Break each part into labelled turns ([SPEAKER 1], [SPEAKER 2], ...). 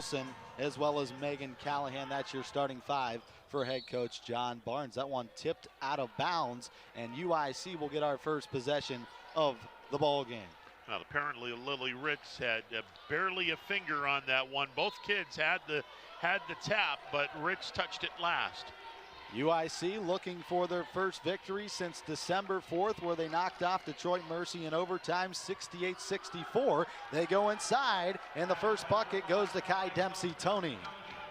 [SPEAKER 1] Olson, as well as Megan Callahan. That's your starting 5 for head coach John Barnes. That one tipped out of bounds, and UIC will get our first possession of the ball game.
[SPEAKER 2] Well, apparently Lily Ritz had barely a finger on that one. Both kids had the tap, but Ritz touched it last.
[SPEAKER 1] UIC looking for their first victory since December 4th, where they knocked off Detroit Mercy in overtime 68-64. They go inside, and the first bucket goes to Kai Dempsey-Tony.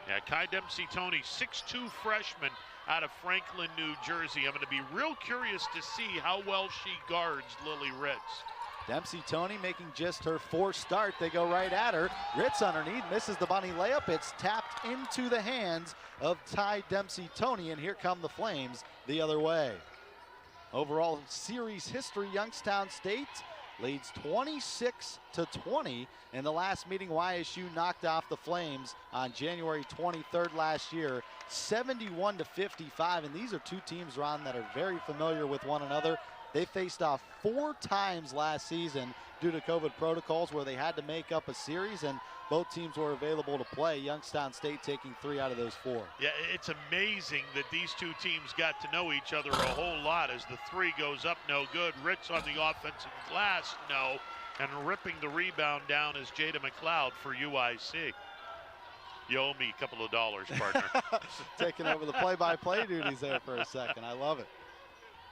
[SPEAKER 2] Yeah, Kai Dempsey-Tony, 6'2" freshman out of Franklin, New Jersey. I'm going to be real curious to see how well she guards Lily Ritz.
[SPEAKER 1] Dempsey-Tony making just her 4th start. They go right at her. Ritz underneath, misses the bunny layup. It's tapped into the hands of Ty Dempsey-Tony, and here come the Flames the other way. Overall series history, Youngstown State leads 26-20. In the last meeting, YSU knocked off the Flames on January 23rd last year, 71-55. And these are two teams, Ron, that are very familiar with one another. They faced off 4 times last season due to COVID protocols, where they had to make up a series, and both teams were available to play. Youngstown State taking 3 out of those 4.
[SPEAKER 2] Yeah, it's amazing that these two teams got to know each other a whole lot. As the 3 goes up, no good. Ritz on the offensive glass, no. And ripping the rebound down is Jada McLeod for UIC. You owe me a couple of dollars, partner.
[SPEAKER 1] Taking over the play-by-play duties there for a second. I love it.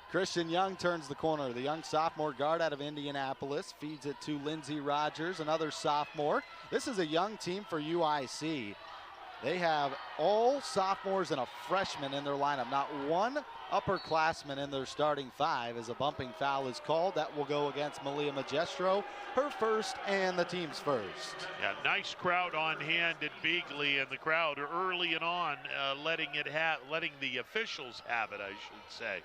[SPEAKER 1] Christian Young turns the corner. The young sophomore guard out of Indianapolis feeds it to Lindsey Rogers, another sophomore. This is a young team for UIC. They have all sophomores and a freshman in their lineup. Not one upperclassman in their starting 5, as a bumping foul is called. That will go against Malia Magestro, her first and the team's first.
[SPEAKER 2] Yeah, nice crowd on hand at Beagley, and the crowd early and on letting the officials have it, I should say.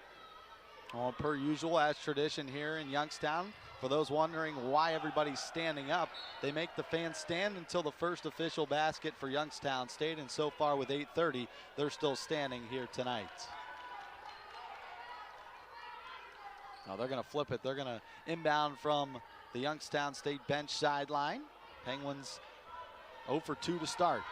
[SPEAKER 1] Well, per usual, as tradition here in Youngstown, for those wondering why everybody's standing up, they make the fans stand until the first official basket for Youngstown State, and so far with 8:30, they're still standing here tonight. Now they're going to flip it. They're going to inbound from the Youngstown State bench sideline. Penguins 0 for 2 to start.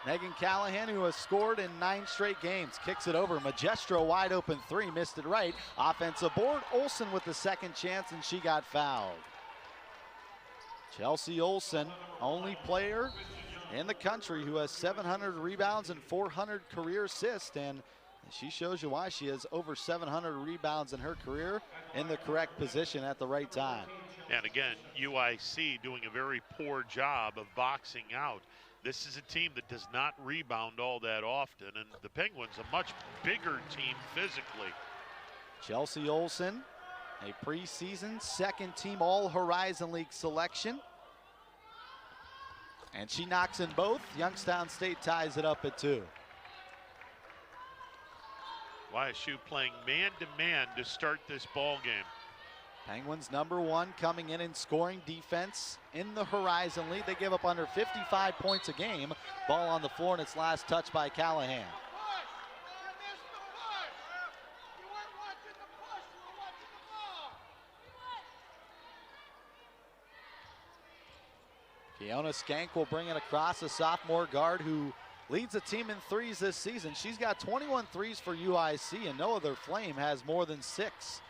[SPEAKER 1] Megan Callahan, who has scored in 9 straight games, kicks it over. Magestro wide open 3, missed it right. Offensive board, Olson with the second chance, and she got fouled. Chelsea Olson, only player in the country who has 700 rebounds and 400 career assists, and she shows you why. She has over 700 rebounds in her career, in the correct position at the right time.
[SPEAKER 2] And again, UIC doing a very poor job of boxing out. This is a team that does not rebound all that often, and the Penguins a much bigger team physically.
[SPEAKER 1] Chelsea Olson, a preseason second-team All-Horizon League selection. And she knocks in both. Youngstown State ties it up at 2.
[SPEAKER 2] YSU playing man-to-man to start this ball game.
[SPEAKER 1] Penguins #1 coming in and scoring defense in the Horizon League. They give up under 55 points a game. Ball on the floor, and it's last touched by Callahan. Keona Skank will bring it across, a sophomore guard who leads the team in threes this season. She's got 21 threes for UIC, and no other Flame has more than 6.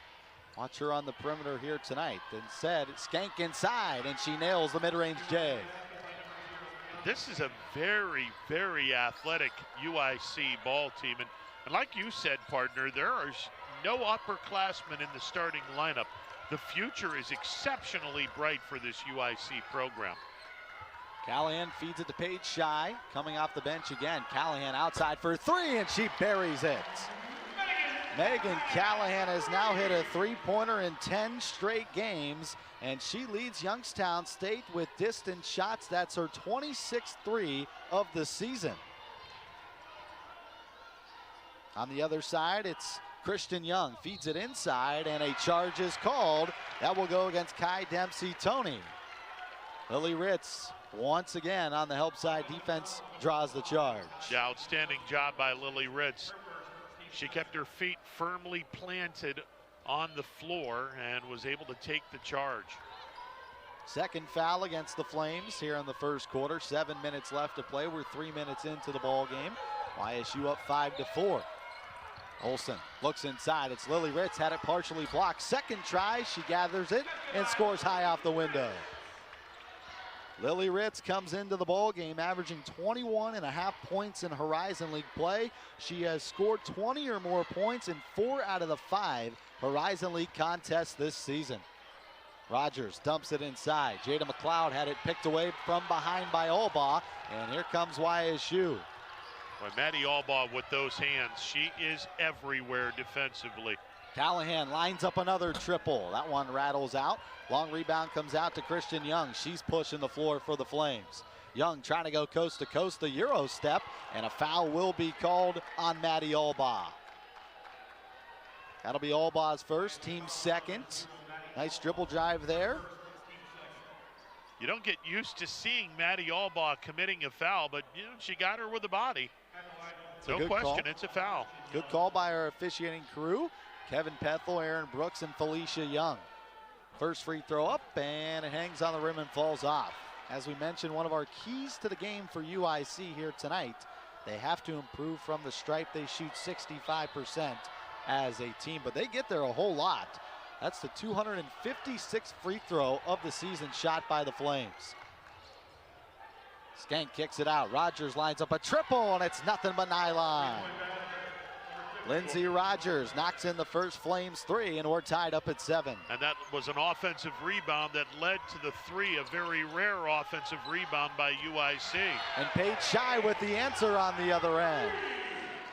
[SPEAKER 1] Watch her on the perimeter here tonight. Instead, Skank inside, and she nails the mid-range J.
[SPEAKER 2] This is a very, very athletic UIC ball team. And like you said, partner, there are no upperclassmen in the starting lineup. The future is exceptionally bright for this UIC program.
[SPEAKER 1] Callahan feeds it to Paige Shy, coming off the bench again. Callahan outside for 3, and she buries it. Megan Callahan has now hit a 3-pointer in 10 straight games, and she leads Youngstown State with distance shots. That's her 26th 3 of the season. On the other side, it's Christian Young, feeds it inside, and a charge is called. That will go against Kai Dempsey-Tony. Lily Ritz, once again on the help side defense, draws the charge.
[SPEAKER 2] Yeah, outstanding job by Lily Ritz. She kept her feet firmly planted on the floor and was able to take the charge.
[SPEAKER 1] Second foul against the Flames here in the first quarter. 7 minutes left to play. We're 3 minutes into the ball game. YSU up 5-4. Olsen looks inside. It's Lily Ritz, had it partially blocked. Second try, she gathers it and scores high off the window. Lily Ritz comes into the ball game averaging 21.5 points in Horizon League play. She has scored 20 or more points in 4 out of the 5 Horizon League contests this season. Rogers dumps it inside. Jada McLeod had it picked away from behind by Albaugh, and here comes YSU.
[SPEAKER 2] Well, Maddie Albaugh with those hands, she is everywhere defensively.
[SPEAKER 1] Callahan lines up another triple. That one rattles out. Long rebound comes out to Christian Young. She's pushing the floor for the Flames. Young trying to go coast to coast, the Euro step, and a foul will be called on Maddie Albaugh. That'll be Albaugh's first, team's second. Nice dribble drive there.
[SPEAKER 2] You don't get used to seeing Maddie Albaugh committing a foul, but you know, she got her with the body. No question, call. It's a foul.
[SPEAKER 1] Good call by our officiating crew. Kevin Pethel, Aaron Brooks, and Felicia Young. First free throw up, and it hangs on the rim and falls off. As we mentioned, one of our keys to the game for UIC here tonight, they have to improve from the stripe. They shoot 65% as a team, but they get there a whole lot. That's the 256th free throw of the season shot by the Flames. Skank kicks it out. Rogers lines up a triple, and it's nothing but nylon. Lindsey Rogers knocks in the first Flames 3, and we're tied up at 7.
[SPEAKER 2] And that was an offensive rebound that led to the 3, a very rare offensive rebound by UIC.
[SPEAKER 1] And Paige Shy with the answer on the other end.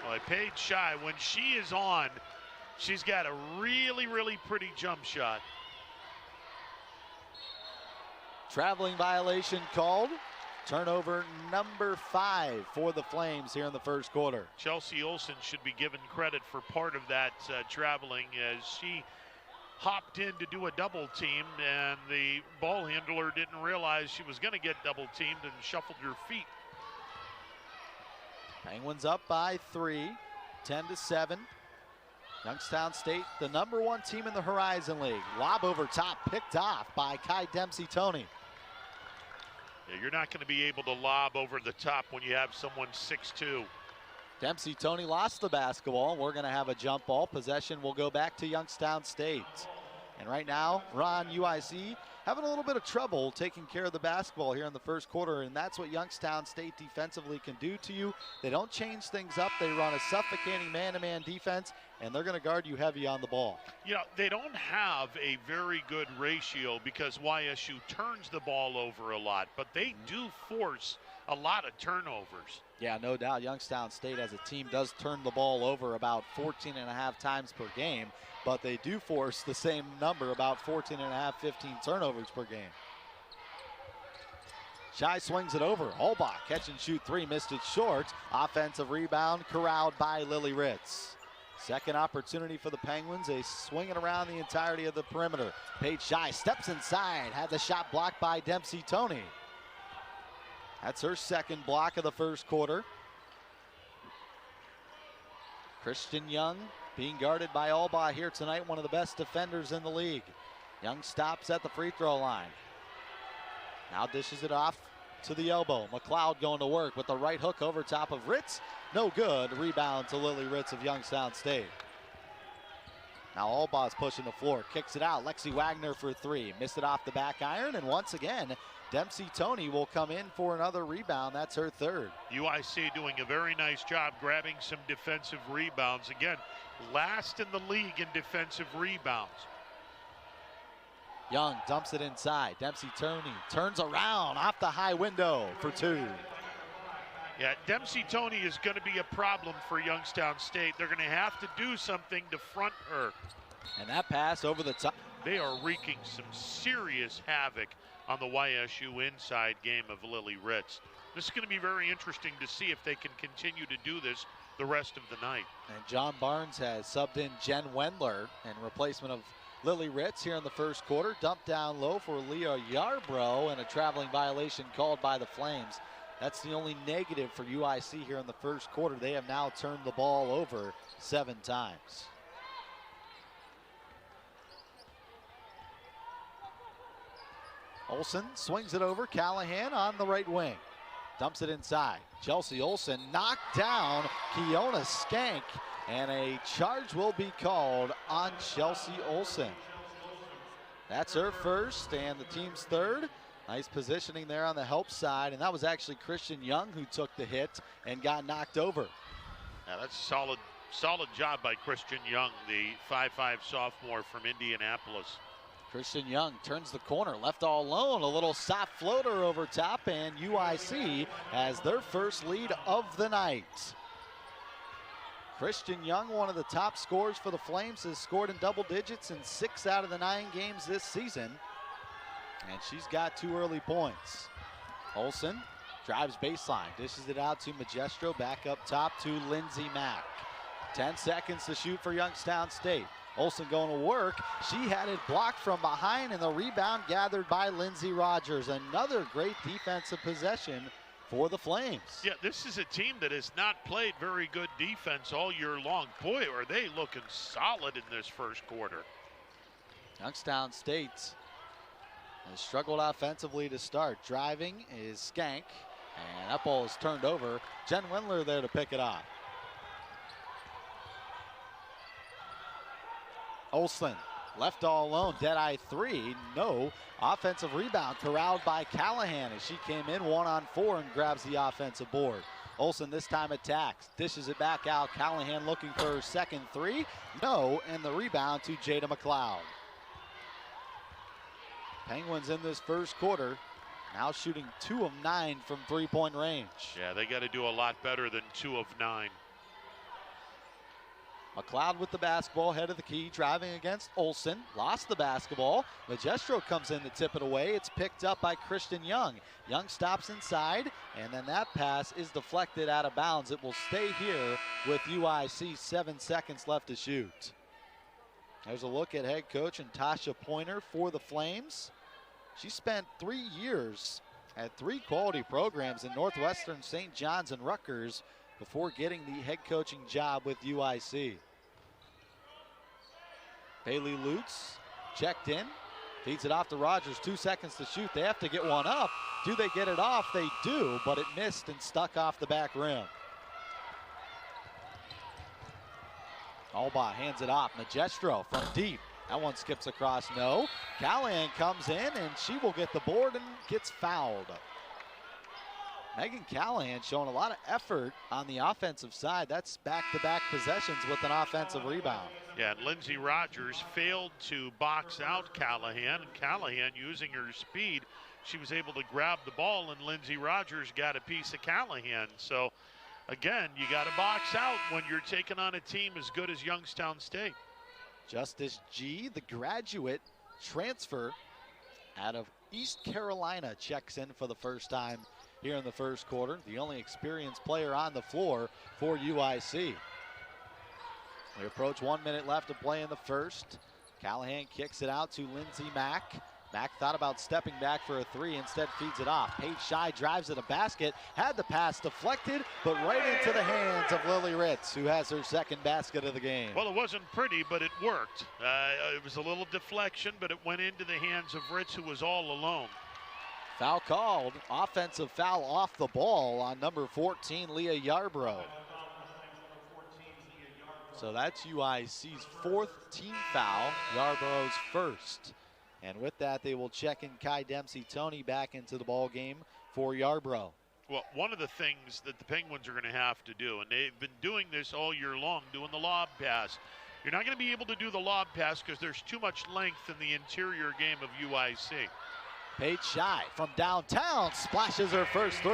[SPEAKER 2] Well, Paige Shy, when she is on, she's got a really, really pretty jump shot.
[SPEAKER 1] Traveling violation called. Turnover number 5 for the Flames here in the first quarter.
[SPEAKER 2] Chelsea Olsen should be given credit for part of that traveling, as she hopped in to do a double team, and the ball handler didn't realize she was going to get double teamed and shuffled her feet.
[SPEAKER 1] Penguins up by 3, 10-7. Youngstown State, the number 1 team in the Horizon League. Lob over top, picked off by Kai Dempsey-Tony.
[SPEAKER 2] Yeah, you're not going to be able to lob over the top when you have someone 6'2".
[SPEAKER 1] Dempsey-Tony lost the basketball. We're going to have a jump ball. Possession will go back to Youngstown State. And right now, Ron, UIC having a little bit of trouble taking care of the basketball here in the first quarter, and that's what Youngstown State defensively can do to you. They don't change things up. They run a suffocating man-to-man defense, and they're going to guard you heavy on the ball.
[SPEAKER 2] You know, they don't have a very good ratio because YSU turns the ball over a lot, but they do force a lot of turnovers.
[SPEAKER 1] Yeah, no doubt. Youngstown State as a team does turn the ball over about 14.5 times per game, but they do force the same number, about 14.5, 15 turnovers per game. Shy swings it over. Albaugh catch and shoot 3, missed it short. Offensive rebound corralled by Lily Ritz. Second opportunity for the Penguins. They swing it around the entirety of the perimeter. Paige Shy steps inside, had the shot blocked by Dempsey-Tony. That's her second block of the first quarter. Christian Young being guarded by Albaugh here tonight, one of the best defenders in the league. Young stops at the free throw line. Now dishes it off to the elbow. McLeod going to work with the right hook over top of Ritz. No good. Rebound to Lily Ritz of Youngstown State. Now Albaugh's pushing the floor, kicks it out. Lexi Wagner for 3. Missed it off the back iron, and once again, Dempsey-Tony will come in for another rebound. That's her third.
[SPEAKER 2] UIC doing a very nice job grabbing some defensive rebounds. Again, last in the league in defensive rebounds.
[SPEAKER 1] Young dumps it inside. Dempsey-Tony turns around off the high window for 2.
[SPEAKER 2] Yeah, Dempsey-Tony is going to be a problem for Youngstown State. They're going to have to do something to front her.
[SPEAKER 1] And that pass over the top.
[SPEAKER 2] They are wreaking some serious havoc on the YSU inside game of Lily Ritz. This is going to be very interesting to see if they can continue to do this the rest of the night.
[SPEAKER 1] And John Barnes has subbed in Jen Wendler in replacement of Lily Ritz here in the first quarter. Dumped down low for Leah Yarbrough, and a traveling violation called by the Flames. That's the only negative for UIC here in the first quarter. They have now turned the ball over 7 times. Olsen swings it over. Callahan on the right wing. Dumps it inside. Chelsea Olsen knocked down Kiona Skank, and a charge will be called on Chelsea Olsen. That's her first and the team's third. Nice positioning there on the help side, and that was actually Christian Young who took the hit and got knocked over.
[SPEAKER 2] Yeah, that's solid job by Christian Young, the 5'5" sophomore from Indianapolis.
[SPEAKER 1] Christian Young turns the corner, left all alone, a little soft floater over top, and UIC has their first lead of the night. Christian Young, one of the top scorers for the Flames, has scored in double digits in 6 out of the 9 games this season, and she's got 2 early points. Olsen drives baseline, dishes it out to Magestro, back up top to Lindsey Mack. 10 seconds to shoot for Youngstown State. Olsen going to work. She had it blocked from behind, and the rebound gathered by Lindsey Rogers. Another great defensive possession for the Flames. Yeah,
[SPEAKER 2] this is a team that has not played very good defense all year long. Boy, are they looking solid in this first quarter.
[SPEAKER 1] Youngstown State has struggled offensively to start. Driving is Skank, and that ball is turned over. Jen Windler there to pick it up. Olsen left all alone, dead-eye 3, no. Offensive rebound corralled by Callahan as she came in 1-on-4 and grabs the offensive board. Olsen this time attacks, dishes it back out. Callahan looking for her second 3, no, and the rebound to Jada McLeod. Penguins in this first quarter now shooting 2 of 9 from 3-point range.
[SPEAKER 2] Yeah, they got to do a lot better than 2 of 9.
[SPEAKER 1] McLeod with the basketball, head of the key, driving against Olsen, lost the basketball. Magestro comes in to tip it away. It's picked up by Christian Young. Young stops inside, and then that pass is deflected out of bounds. It will stay here with UIC, 7 seconds left to shoot. There's a look at head coach and Tasha Pointer for the Flames. She spent 3 years at 3 quality programs in Northwestern, St. John's, and Rutgers before getting the head coaching job with UIC. Bailey Lutz checked in, feeds it off to Rogers, 2 seconds to shoot. They have to get one up. Do they get it off? They do, but it missed and stuck off the back rim. Alba hands it off. Magestro from deep. That one skips across, no. Callahan comes in and she will get the board and gets fouled. Megan Callahan showing a lot of effort on the offensive side. That's back-to-back possessions with an offensive rebound.
[SPEAKER 2] Yeah, and Lindsey Rogers failed to box out Callahan. And Callahan, using her speed, she was able to grab the ball, and Lindsey Rogers got a piece of Callahan. So, again, you got to box out when you're taking on a team as good as Youngstown State.
[SPEAKER 1] Justice G, the graduate transfer out of East Carolina, checks in for the first time here in the first quarter, the only experienced player on the floor for UIC. We approach 1 minute left to play in the first. Callahan kicks it out to Lindsey Mack. Mack thought about stepping back for a 3, instead feeds it off. Paige Shy drives to the basket, had the pass deflected, but right into the hands of Lily Ritz, who has her second basket of the game.
[SPEAKER 2] Well, it wasn't pretty, but it worked. It was a little deflection, but it went into the hands of Ritz, who was all alone.
[SPEAKER 1] Foul called, offensive foul off the ball on number 14, Leah Yarbrough. So that's UIC's 4th team foul, Yarbrough's first. And with that, they will check in Kai Dempsey-Tony back into the ball game for Yarbrough.
[SPEAKER 2] Well, one of the things that the Penguins are going to have to do, and they've been doing this all year long, doing the lob pass. You're not going to be able to do the lob pass because there's too much length in the interior game of UIC.
[SPEAKER 1] Paige Shy from downtown splashes her first 3.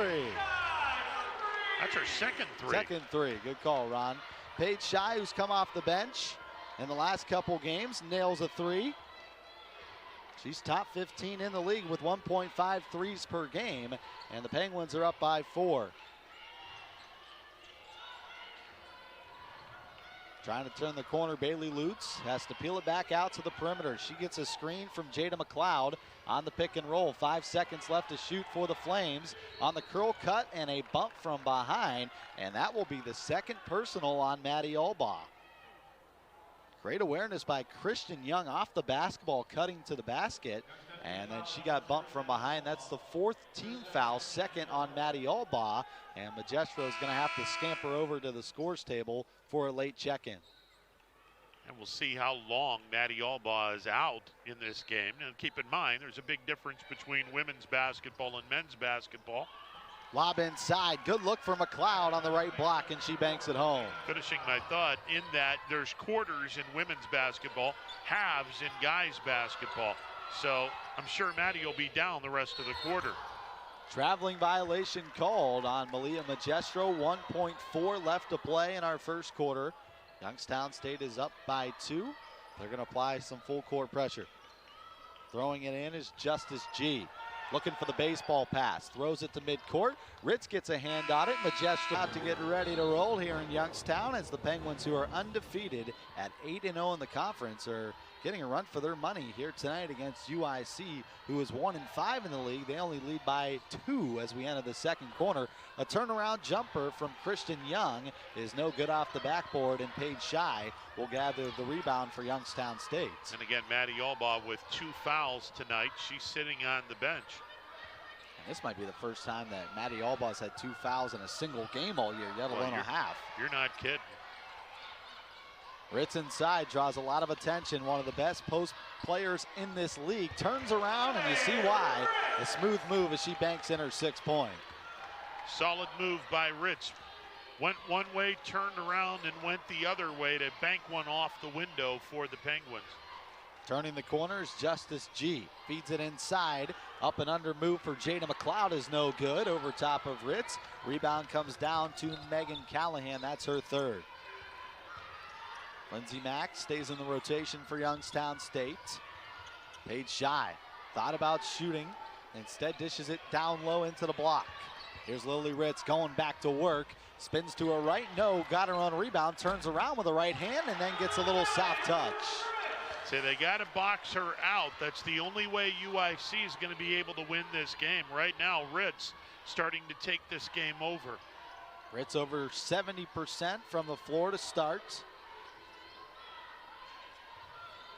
[SPEAKER 2] That's her second 3.
[SPEAKER 1] Second 3, good call, Ron. Paige Shy, who's come off the bench in the last couple games, nails a 3. She's top 15 in the league with 1.5 threes per game, and the Penguins are up by 4. Trying to turn the corner, Bailey Lutz has to peel it back out to the perimeter. She gets a screen from Jada McLeod on the pick and roll. 5 seconds left to shoot for the Flames on the curl cut and a bump from behind, and that will be the second personal on Maddie Albaugh. Great awareness by Christian Young off the basketball, cutting to the basket. And then she got bumped from behind. That's the 4th team foul, 2nd on Maddie Albaugh. And Magistro is going to have to scamper over to the scores table for a late check-in.
[SPEAKER 2] And we'll see how long Maddie Albaugh is out in this game. And keep in mind, there's a big difference between women's basketball and men's basketball.
[SPEAKER 1] Lob inside, good look for McLeod on the right block, and she banks it home.
[SPEAKER 2] Finishing my thought in that there's quarters in women's basketball, halves in guys basketball. So I'm sure Maddie will be down the rest of the quarter.
[SPEAKER 1] Traveling violation called on Malia Magistro. 1.4 left to play in our first quarter. Youngstown State is up by 2. They're going to apply some full court pressure. Throwing it in is Justice G. Looking for the baseball pass. Throws it to midcourt. Ritz gets a hand on it. Magistro out to get ready to roll here in Youngstown as the Penguins, who are undefeated at 8-0 in the conference, are getting a run for their money here tonight against UIC, who is 1-5 in the league. They only lead by 2 as we enter the second quarter. A turnaround jumper from Christian Young is no good off the backboard, and Paige Shy will gather the rebound for Youngstown State.
[SPEAKER 2] And again, Maddie Albaugh with 2 fouls tonight. She's sitting on the bench.
[SPEAKER 1] And this might be the first time that Maddie Albaugh's had 2 fouls in a single game all year, yet alone a half.
[SPEAKER 2] You're not kidding.
[SPEAKER 1] Ritz inside, draws a lot of attention. One of the best post players in this league. Turns around, and you see why. A smooth move as she banks in her 6th point.
[SPEAKER 2] Solid move by Ritz. Went one way, turned around, and went the other way to bank one off the window for the Penguins.
[SPEAKER 1] Turning the corners, Justice G feeds it inside. Up and under move for Jada McLeod is no good. Over top of Ritz. Rebound comes down to Megan Callahan. That's her 3rd. Lindsay Mack stays in the rotation for Youngstown State. Paige Shy thought about shooting. Instead dishes it down low into the block. Here's Lily Ritz going back to work. Spins to her right, no, got her on rebound. Turns around with a right hand and then gets a little soft touch.
[SPEAKER 2] So they got to box her out. That's the only way UIC is going to be able to win this game. Right now, Ritz starting to take this game over.
[SPEAKER 1] Ritz over 70% from the floor to start.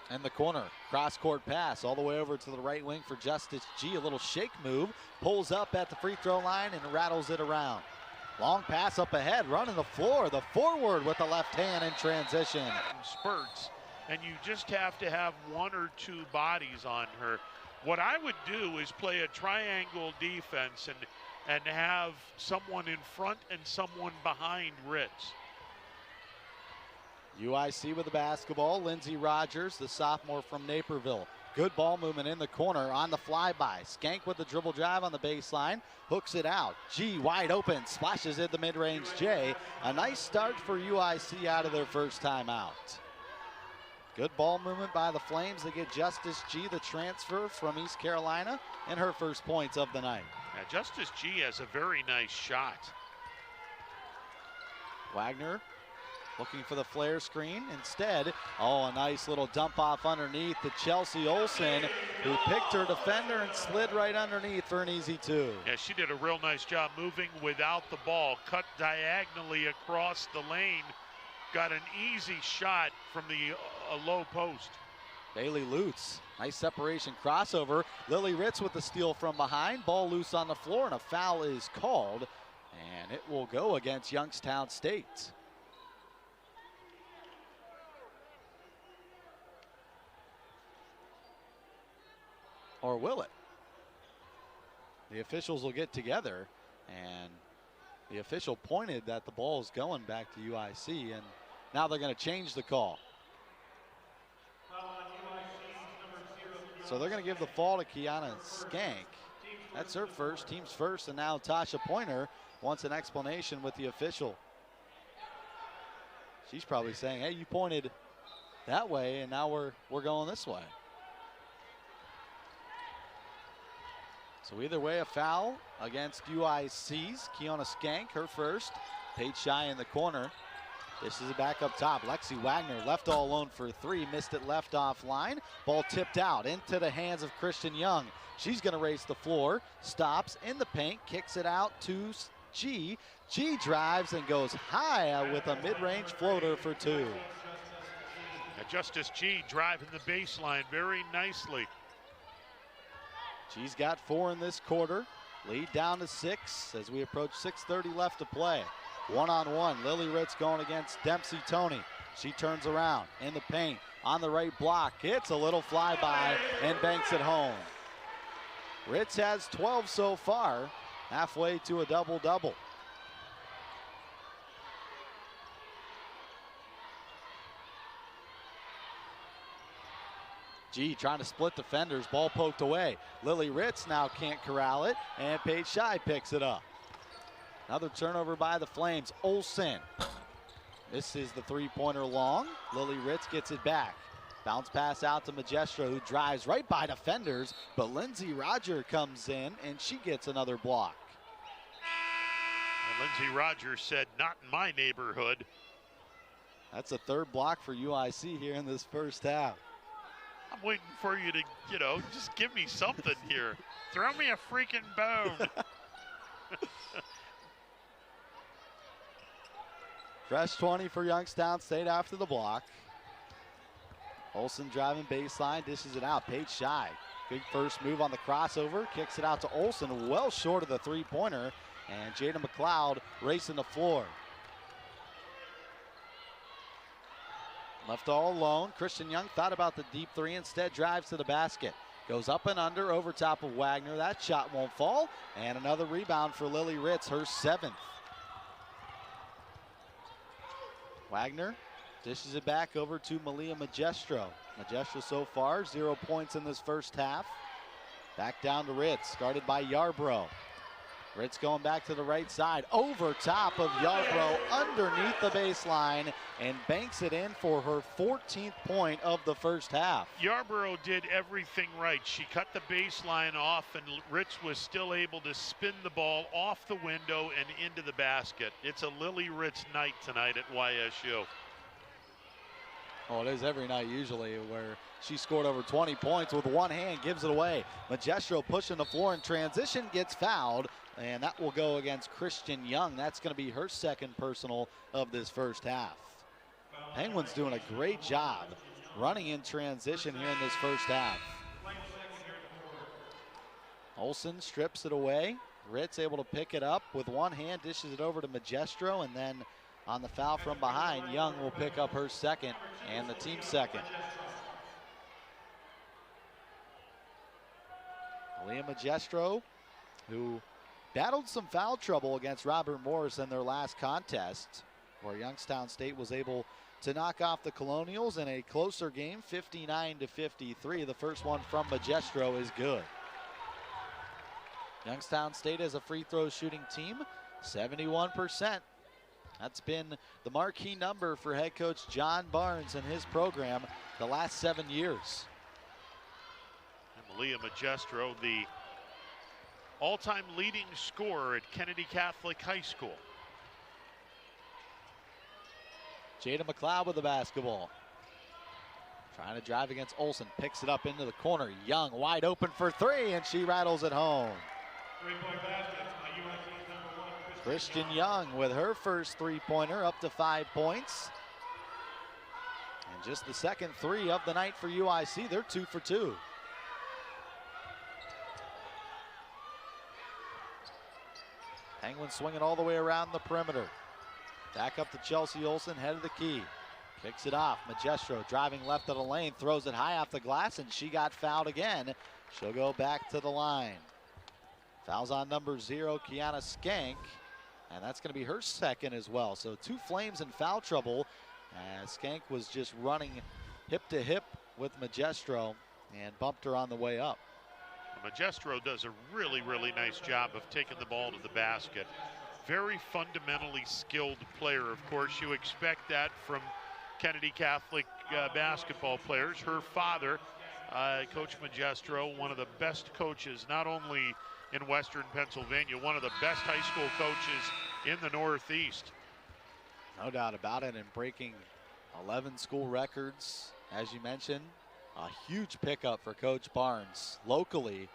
[SPEAKER 1] In the corner, cross-court pass all the way over to the right wing for Justice G. A little shake move, pulls up at the free throw line and rattles it around. Long pass up ahead, running the floor, the forward with the left hand in transition.
[SPEAKER 2] Spurts, and you just have to have 1 or 2 bodies on her. What I would do is play a triangle defense and have someone in front and someone behind Ritz.
[SPEAKER 1] UIC with the basketball. Lindsey Rogers, the sophomore from Naperville. Good ball movement in the corner on the flyby. Skank with the dribble drive on the baseline. Hooks it out. G wide open. Splashes in the mid-range J. A nice start for UIC out of their first time out. Good ball movement by the Flames. They get Justice G, the transfer from East Carolina, and her first points of the night.
[SPEAKER 2] Now, Justice G has a very nice shot.
[SPEAKER 1] Wagner looking for the flare screen. Instead, a nice little dump off underneath to Chelsea Olsen, who picked her defender and slid right underneath for an easy 2.
[SPEAKER 2] Yeah, she did a real nice job moving without the ball. Cut diagonally across the lane. Got an easy shot from the low post.
[SPEAKER 1] Bailey Lutz, nice separation crossover. Lily Ritz with the steal from behind. Ball loose on the floor, and a foul is called. And it will go against Youngstown State. Or will it? The officials will get together, and the official pointed that the ball is going back to UIC, and now they're going to change the call. So they're going to give the fall to Kiana Skank. That's her first, team's first, and now Tasha Pointer wants an explanation with the official. She's probably saying, hey, you pointed that way, and now we're going this way. So either way, a foul against UIC's Kiana Skank, her first. Paige Shy in the corner. This is back up top. Lexi Wagner left all alone for 3, missed it left off line. Ball tipped out into the hands of Christian Young. She's going to race the floor, stops in the paint, kicks it out to G. G drives and goes high with a mid-range floater for 2.
[SPEAKER 2] Now Justice G driving the baseline very nicely.
[SPEAKER 1] She's got 4 in this quarter. Lead down to 6 as we approach 6:30 left to play. One-on-one, Lily Ritz going against Dempsey Toney. She turns around in the paint on the right block. Hits a little flyby and banks it home. Ritz has 12 so far, halfway to a double-double. G trying to split defenders, ball poked away. Lily Ritz now can't corral it, and Paige Shy picks it up. Another turnover by the Flames. Olsen. This is the three-pointer long. Lily Ritz gets it back. Bounce pass out to Magistro, who drives right by defenders, but Lindsay Roger comes in, and she gets another block.
[SPEAKER 2] And Lindsay Rogers said, "Not in my neighborhood."
[SPEAKER 1] That's a third block for UIC here in this first half.
[SPEAKER 2] I'm waiting for you to, just give me something here. Throw me a freaking bone.
[SPEAKER 1] Fresh 20 for Youngstown State after the block. Olsen driving baseline, dishes it out. Paige Shy, good first move on the crossover, kicks it out to Olsen, well short of the three-pointer, and Jada McLeod racing the floor. Left all alone. Christian Young thought about the deep three, instead drives to the basket. Goes up and under over top of Wagner. That shot won't fall. And another rebound for Lily Ritz, her 7th. Wagner dishes it back over to Malia Magistro. Magistro so far, 0 points in this first half. Back down to Ritz, guarded by Yarbrough. Ritz going back to the right side, over top of Yarbrough, underneath the baseline, and banks it in for her 14th point of the first half.
[SPEAKER 2] Yarbrough did everything right. She cut the baseline off, and Ritz was still able to spin the ball off the window and into the basket. It's a Lily Ritz night tonight at YSU.
[SPEAKER 1] Oh, it is every night usually, where she scored over 20 points with one hand, gives it away. Magistro pushing the floor in transition, gets fouled, and that will go against Christian Young. That's going to be her 2nd personal of this first half. Penguins doing a great job running in transition here in this first half. Olsen strips it away. Ritz able to pick it up with one hand, dishes it over to Magistro, and then on the foul from behind, Young will pick up her 2nd and the team's 2nd. Leah Magistro, who battled some foul trouble against Robert Morris in their last contest, where Youngstown State was able to knock off the Colonials in a closer game, 59-53. The first one from Magistro is good. Youngstown State as a free throw shooting team, 71%. That's been the marquee number for head coach John Barnes and his program the last 7 years.
[SPEAKER 2] And Malia Magistro, the all-time leading scorer at Kennedy Catholic High School.
[SPEAKER 1] Jada McLeod with the basketball. Trying to drive against Olsen, picks it up into the corner. Young wide open for 3, and she rattles it home. Christian Young with her first three-pointer, up to 5 points. And just the 2nd 3 of the night for UIC. They're 2 for 2. Penguins swinging all the way around the perimeter. Back up to Chelsea Olsen, head of the key. Kicks it off. Magistro driving left of the lane, throws it high off the glass, and she got fouled again. She'll go back to the line. Fouls on number 0, Kiana Skank, and that's going to be her 2nd as well. So 2 Flames in foul trouble, as Skank was just running hip to hip with Magistro and bumped her on the way up.
[SPEAKER 2] Magistro does a really, really nice job of taking the ball to the basket. Very fundamentally skilled player. Of course, you expect that from Kennedy Catholic basketball players. Her father, Coach Magistro, one of the best coaches, not only in Western Pennsylvania, one of the best high school coaches in the Northeast.
[SPEAKER 1] No doubt about it, and breaking 11 school records, as you mentioned. A huge pickup for Coach Barnes locally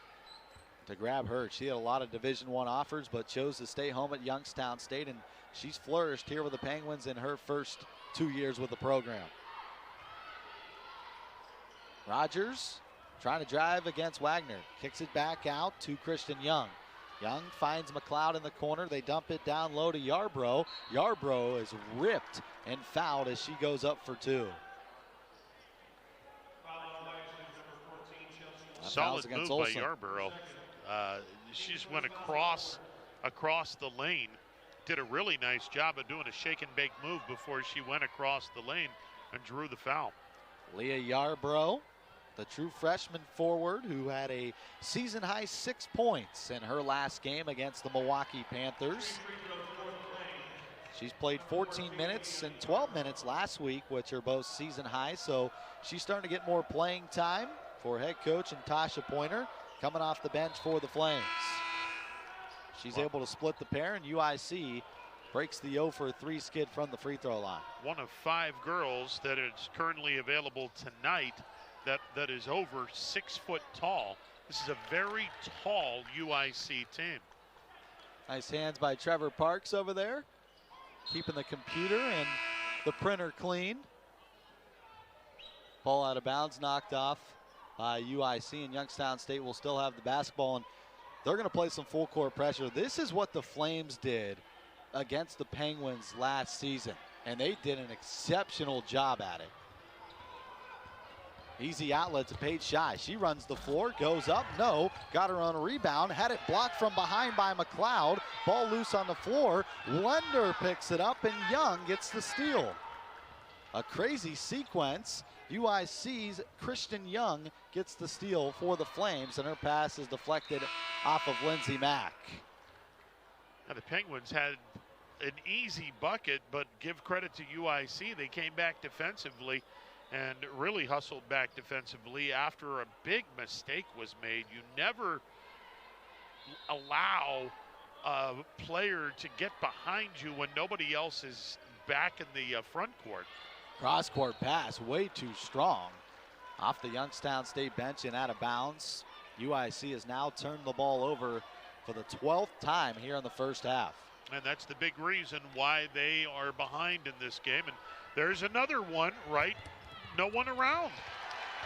[SPEAKER 1] to grab her. She had a lot of Division I offers, but chose to stay home at Youngstown State, and she's flourished here with the Penguins in her first 2 years with the program. Rogers trying to drive against Wagner. Kicks it back out to Christian Young. Young finds McLeod in the corner. They dump it down low to Yarbrough. Yarbrough is ripped and fouled as she goes up for 2.
[SPEAKER 2] Solid move by Yarbrough. She just went across the lane. Did a really nice job of doing a shake and bake move before she went across the lane and drew the foul.
[SPEAKER 1] Leah Yarbrough, the true freshman forward who had a season-high 6 points in her last game against the Milwaukee Panthers. She's played 14 minutes and 12 minutes last week, which are both season-high, so she's starting to get more playing time for head coach Tasha Pointer, coming off the bench for the Flames. She's able to split the pair, and UIC breaks the 0 for 3 skid from the free throw line.
[SPEAKER 2] One of 5 girls that is currently available tonight that is over 6 foot tall. This is a very tall UIC team.
[SPEAKER 1] Nice hands by Trevor Parks over there, keeping the computer and the printer clean. Ball out of bounds, knocked off by UIC, and Youngstown State will still have the basketball, and they're going to play some full court pressure. This is what the Flames did against the Penguins last season, and they did an exceptional job at it. Easy outlet to Paige Shy. She runs the floor, goes up, no, got her on a rebound, had it blocked from behind by McLeod. Ball loose on the floor. Lender picks it up, and Young gets the steal. A crazy sequence. UIC's Christian Young gets the steal for the Flames, and her pass is deflected off of Lindsey Mack.
[SPEAKER 2] Now the Penguins had an easy bucket, but give credit to UIC. They came back defensively and really hustled back defensively after a big mistake was made. You never allow a player to get behind you when nobody else is back in the front court.
[SPEAKER 1] Cross-court pass, way too strong. Off the Youngstown State bench and out of bounds. UIC has now turned the ball over for the 12th time here in the first half.
[SPEAKER 2] And that's the big reason why they are behind in this game. And there's another one, right? No one around.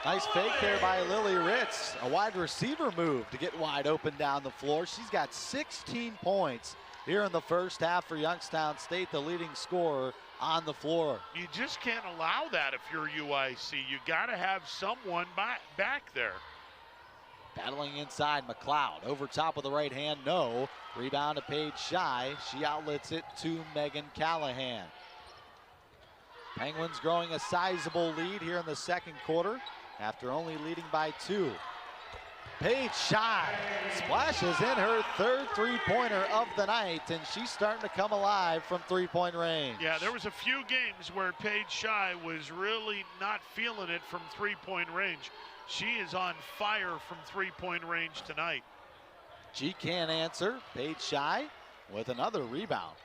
[SPEAKER 1] Nice fake there by Lily Ritz. A wide receiver move to get wide open down the floor. She's got 16 points here in the first half for Youngstown State, the leading scorer on the floor.
[SPEAKER 2] You just can't allow that if you're UIC. You got to have someone back there.
[SPEAKER 1] Battling inside, McLeod over top with the right hand, no. Rebound to Paige Shy. She outlets it to Megan Callahan. Penguins growing a sizable lead here in the second quarter after only leading by 2. Paige Shy splashes in her 3rd three-pointer of the night, and she's starting to come alive from three-point range.
[SPEAKER 2] Yeah, there was a few games where Paige Shy was really not feeling it from three-point range. She is on fire from three-point range tonight.
[SPEAKER 1] She can't answer. Paige Shy with another rebound.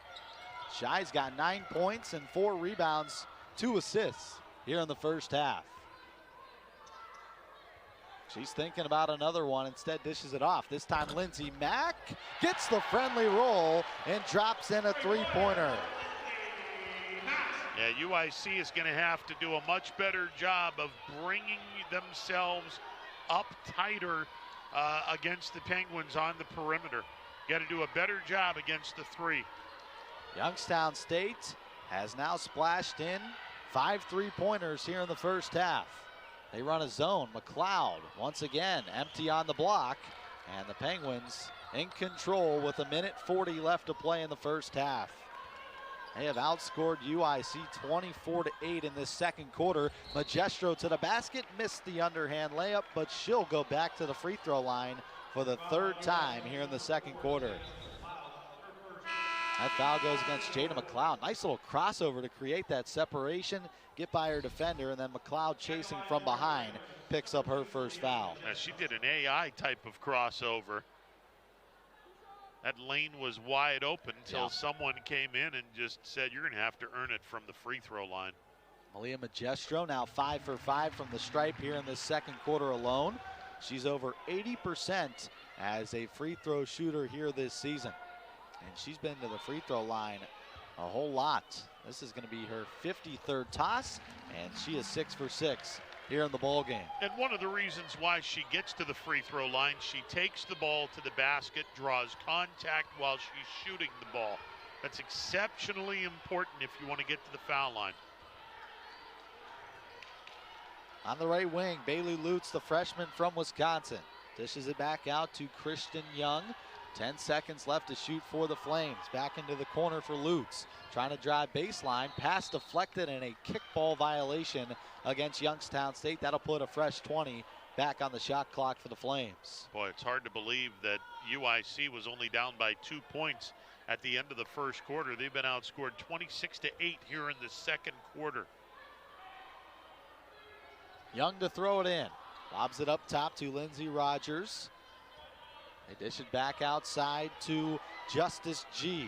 [SPEAKER 1] Shy's got 9 points and 4 rebounds, 2 assists here in the first half. She's thinking about another one, instead dishes it off. This time Lindsey Mack gets the friendly roll and drops in a three-pointer.
[SPEAKER 2] Yeah, UIC is going to have to do a much better job of bringing themselves up tighter against the Penguins on the perimeter. Got to do a better job against the 3.
[SPEAKER 1] Youngstown State has now splashed in 5 three-pointers here in the first half. They run a zone. McLeod once again empty on the block, and the Penguins in control with 1:40 left to play in the first half. They have outscored UIC 24-8 in this second quarter. Magestro to the basket, missed the underhand layup, but she'll go back to the free throw line for the 3rd time here in the second quarter. That foul goes against Jada McLeod. Nice little crossover to create that separation, get by her defender, and then McLeod chasing from behind picks up her first foul.
[SPEAKER 2] Yeah, she did an AI type of crossover. That lane was wide open until someone came in and just said, you're going to have to earn it from the free throw line.
[SPEAKER 1] Malia Magestro now 5 for 5 from the stripe here in this second quarter alone. She's over 80% as a free throw shooter here this season. And she's been to the free throw line a whole lot. This is going to be her 53rd toss, and she is 6 for 6 here in the ball game.
[SPEAKER 2] And one of the reasons why she gets to the free throw line, she takes the ball to the basket, draws contact while she's shooting the ball. That's exceptionally important if you want to get to the foul line.
[SPEAKER 1] On the right wing, Bailey Lutz, the freshman from Wisconsin, dishes it back out to Christian Young. 10 seconds left to shoot for the Flames. Back into the corner for Lutz. Trying to drive baseline. Pass deflected and a kickball violation against Youngstown State. That'll put a fresh 20 back on the shot clock for the Flames.
[SPEAKER 2] Boy, it's hard to believe that UIC was only down by 2 points at the end of the first quarter. They've been outscored 26-8 here in the second quarter.
[SPEAKER 1] Young to throw it in. Lobs it up top to Lindsey Rogers. They dish it back outside to Justice G.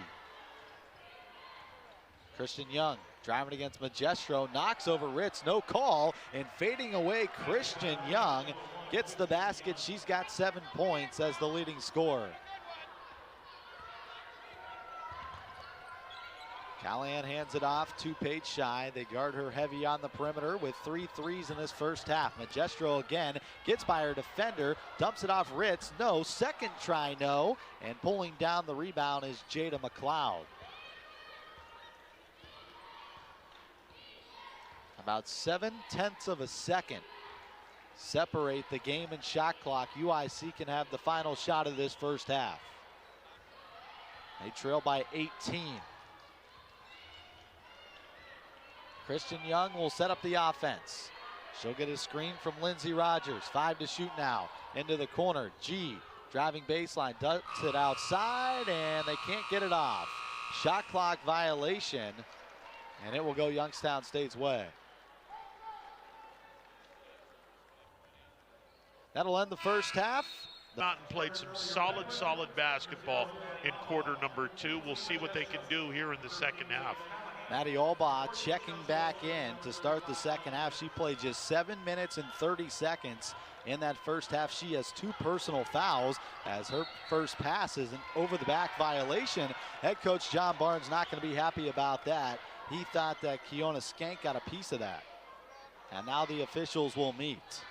[SPEAKER 1] Christian Young driving against Magestro, knocks over Ritz, no call, and fading away, Christian Young gets the basket. She's got 7 points as the leading scorer. Callahan hands it off to Paige Shy. They guard her heavy on the perimeter with 3 threes in this first half. Magestro again gets by her defender, dumps it off Ritz. No, second try, no. And pulling down the rebound is Jada McLeod. About 7/10 of a second separate the game and shot clock. UIC can have the final shot of this first half. They trail by 18. Christian Young will set up the offense. She'll get a screen from Lindsey Rogers. 5 to shoot now. Into the corner. G driving baseline. Dumps it outside, and they can't get it off. Shot clock violation, and it will go Youngstown State's way. That'll end the first half.
[SPEAKER 2] Not played some solid basketball in quarter number 2. We'll see what they can do here in the second half.
[SPEAKER 1] Maddie Albaugh checking back in to start the second half. She played just 7 minutes and 30 seconds in that first half. She has 2 personal fouls as her first pass is an over-the-back violation. Head coach John Barnes not going to be happy about that. He thought that Keona Skank got a piece of that. And now the officials will meet.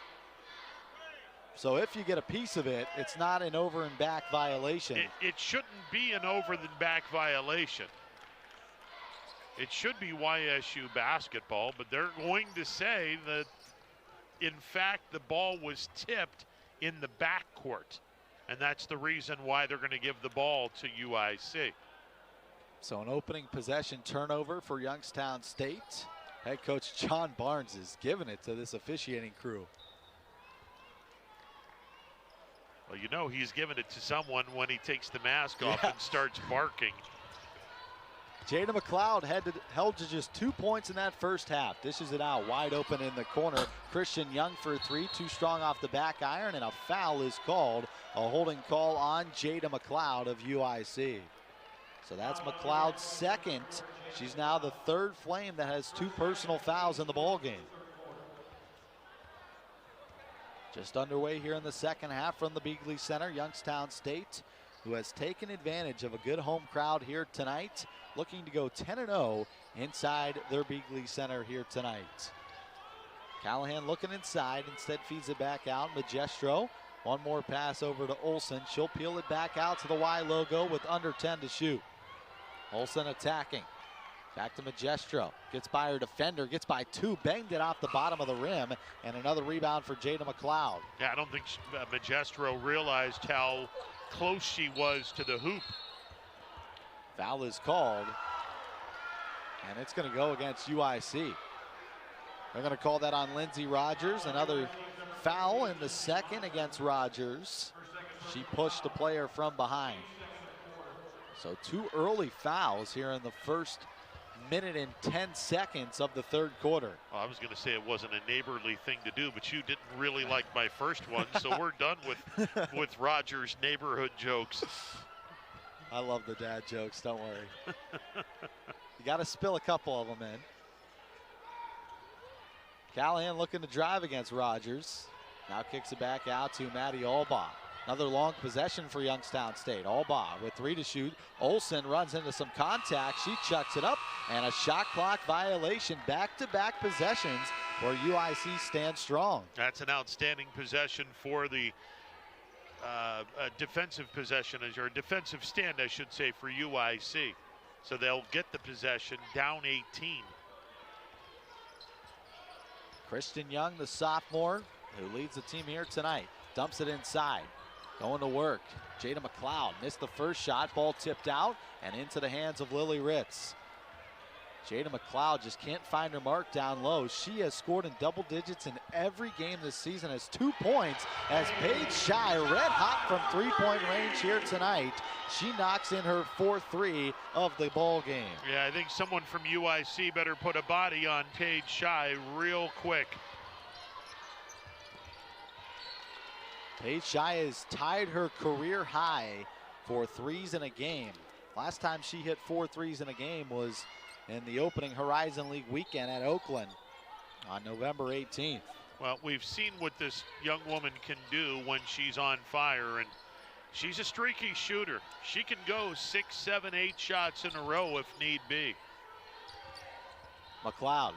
[SPEAKER 1] So if you get a piece of it, it's not an over and back violation.
[SPEAKER 2] It shouldn't be an over and back violation. It should be YSU basketball, but they're going to say that, in fact, the ball was tipped in the backcourt. And that's the reason why they're going to give the ball to UIC.
[SPEAKER 1] So an opening possession turnover for Youngstown State. Head coach John Barnes is giving it to this officiating crew.
[SPEAKER 2] Well, you know he's giving it to someone when he takes the mask off and starts barking.
[SPEAKER 1] Jada McLeod held to just 2 points in that first half. Dishes it out wide open in the corner. Christian Young for 3, too strong off the back iron, and a foul is called. A holding call on Jada McLeod of UIC. So that's McLeod's second. She's now the 3rd Flame that has 2 personal fouls in the ball game. Just underway here in the second half from the Beagley Center. Youngstown State, who has taken advantage of a good home crowd here tonight, looking to go 10-0 inside their Beagley Center here tonight. Callahan looking inside, instead feeds it back out. Magestro, one more pass over to Olsen. She'll peel it back out to the Y logo with under 10 to shoot. Olsen attacking. Back to Magestro. Gets by her defender, gets by 2, banged it off the bottom of the rim, and another rebound for Jada McLeod.
[SPEAKER 2] Yeah, I don't think Magestro realized how close she was to the hoop.
[SPEAKER 1] Foul is called, and it's going to go against UIC. They're going to call that on Lindsey Rogers. Another foul in the second against Rogers. She pushed the player from behind. So 2 early fouls here in the first minute and 10 seconds of the third quarter.
[SPEAKER 2] Well, I was going to say it wasn't a neighborly thing to do, but you didn't really like my first one, so we're done with Rogers' neighborhood jokes.
[SPEAKER 1] I love the dad jokes, don't worry. You got to spill a couple of them in. Callahan looking to drive against Rogers. Now kicks it back out to Maddie Albaugh. Another long possession for Youngstown State. Albaugh with 3 to shoot. Olsen runs into some contact. She chucks it up, and a shot clock violation. Back-to-back possessions where UIC stands strong.
[SPEAKER 2] That's an outstanding possession for the defensive possession, or defensive stand, I should say, for UIC. So they'll get the possession down 18.
[SPEAKER 1] Christian Young, the sophomore, who leads the team here tonight, dumps it inside. Going to work. Jada McLeod missed the first shot. Ball tipped out and into the hands of Lily Ritz. Jada McLeod just can't find her mark down low. She has scored in double digits in every game this season, has 2 points as Paige Shy, red hot from three-point range here tonight. She knocks in her 4th three of the ball game.
[SPEAKER 2] Yeah, I think someone from UIC better put a body on Paige Shy real quick.
[SPEAKER 1] Paige Shy has tied her career high for threes in a game. Last time she hit 4 threes in a game was in the opening Horizon League weekend at Oakland on November 18th.
[SPEAKER 2] Well, we've seen what this young woman can do when she's on fire, and she's a streaky shooter. She can go 6, 7, 8 shots in a row if need be.
[SPEAKER 1] McLeod,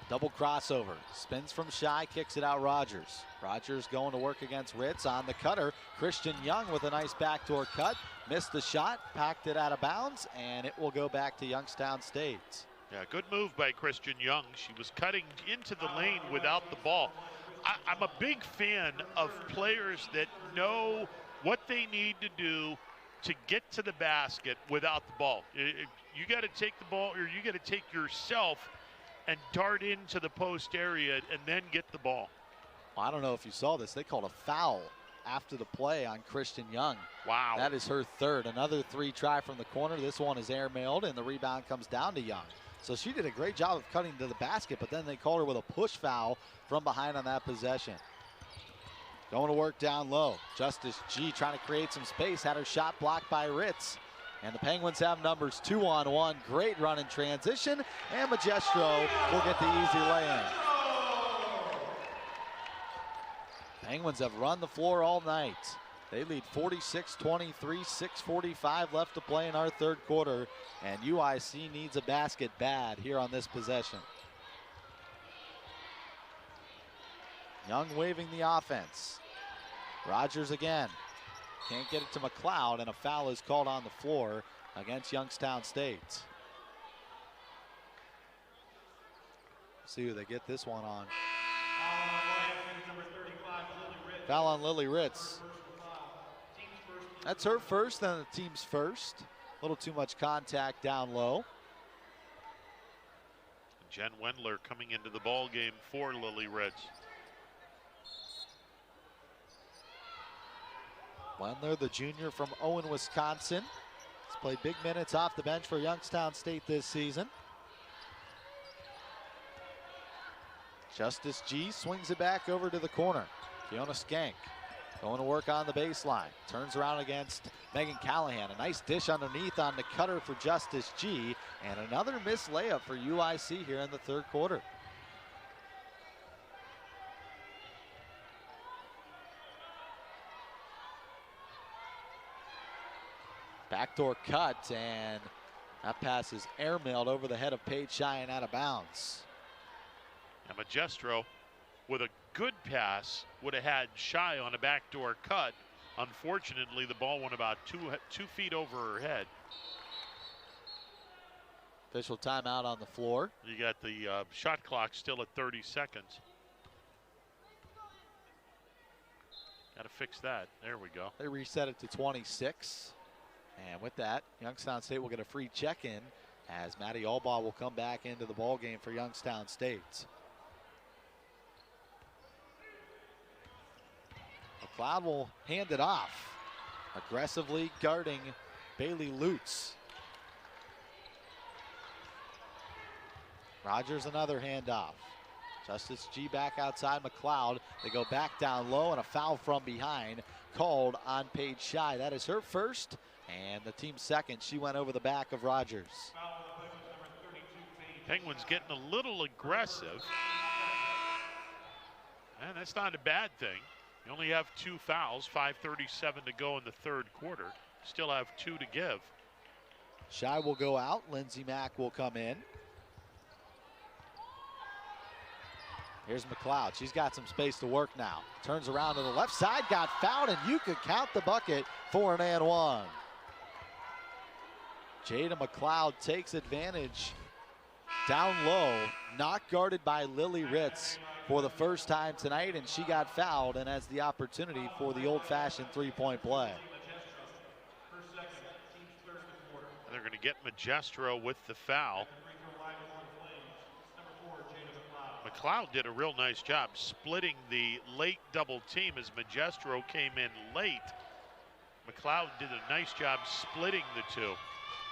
[SPEAKER 1] double crossover, spins from Shy, kicks it out Rogers. Rogers going to work against Ritz on the cutter. Christian Young with a nice backdoor cut. Missed the shot, packed it out of bounds, and it will go back to Youngstown State.
[SPEAKER 2] Yeah, good move by Christian Young. She was cutting into the lane without the ball. I'm a big fan of players that know what they need to do to get to the basket without the ball. You got to take the ball, or you got to take yourself and dart into the post area and then get the ball.
[SPEAKER 1] Well, I don't know if you saw this. They called a foul after the play on Christian Young.
[SPEAKER 2] Wow.
[SPEAKER 1] That is her 3rd. Another 3 try from the corner. This one is airmailed, and the rebound comes down to Young. So she did a great job of cutting to the basket, but then they called her with a push foul from behind on that possession. Going to work down low. Justice G trying to create some space. Had her shot blocked by Ritz. And the Penguins have numbers 2-on-1. Great run in transition. And Magestro will get the easy lay-in. Penguins have run the floor all night. They lead 46-23, 6:45 left to play in our 3rd quarter. And UIC needs a basket bad here on this possession. Young waving the offense. Rogers again. Can't get it to McLeod, and a foul is called on the floor against Youngstown State. See who they get this one on. Foul on Lily Ritz. That's her first, then the team's first. A little too much contact down low.
[SPEAKER 2] Jen Wendler coming into the ball game for Lily Ritz.
[SPEAKER 1] Wendler, the junior from Owen, Wisconsin, has played big minutes off the bench for Youngstown State this season. Justice G swings it back over to the corner. Fiona Skank going to work on the baseline. Turns around against Megan Callahan. A nice dish underneath on the cutter for Justice G. And another missed layup for UIC here in the 3rd quarter. Backdoor cut, and that pass is airmailed over the head of Paige Shy and out of bounds.
[SPEAKER 2] And Magestro, with a good pass, would have had Shy on a backdoor cut. Unfortunately, the ball went about 2 feet over her head.
[SPEAKER 1] Official timeout on the floor.
[SPEAKER 2] You got the shot clock still at 30 seconds. Got to fix that. There we go.
[SPEAKER 1] They reset it to 26. And with that, Youngstown State will get a free check-in as Maddie Albaugh will come back into the ball game for Youngstown State. McLeod will hand it off, aggressively guarding Bailey Lutz. Rogers another handoff. Justice G back outside McLeod. They go back down low, and a foul from behind called on Paige Shy. That is her first and the team's second. She went over the back of Rogers.
[SPEAKER 2] Penguins getting a little aggressive. And that's not a bad thing. You only have 2 fouls, 5:37 to go in the 3rd quarter. Still have 2 to give.
[SPEAKER 1] Shy will go out. Lindsey Mack will come in. Here's McLeod. She's got some space to work now. Turns around to the left side, got fouled, and you could count the bucket for an and one. Jada McLeod takes advantage down low, not guarded by Lily Ritz for the first time tonight, and she got fouled and has the opportunity for the old-fashioned three-point play.
[SPEAKER 2] They're going to get Magestro with the foul. McLeod did a real nice job splitting the late double team as Magestro came in late. McLeod did a nice job splitting the two.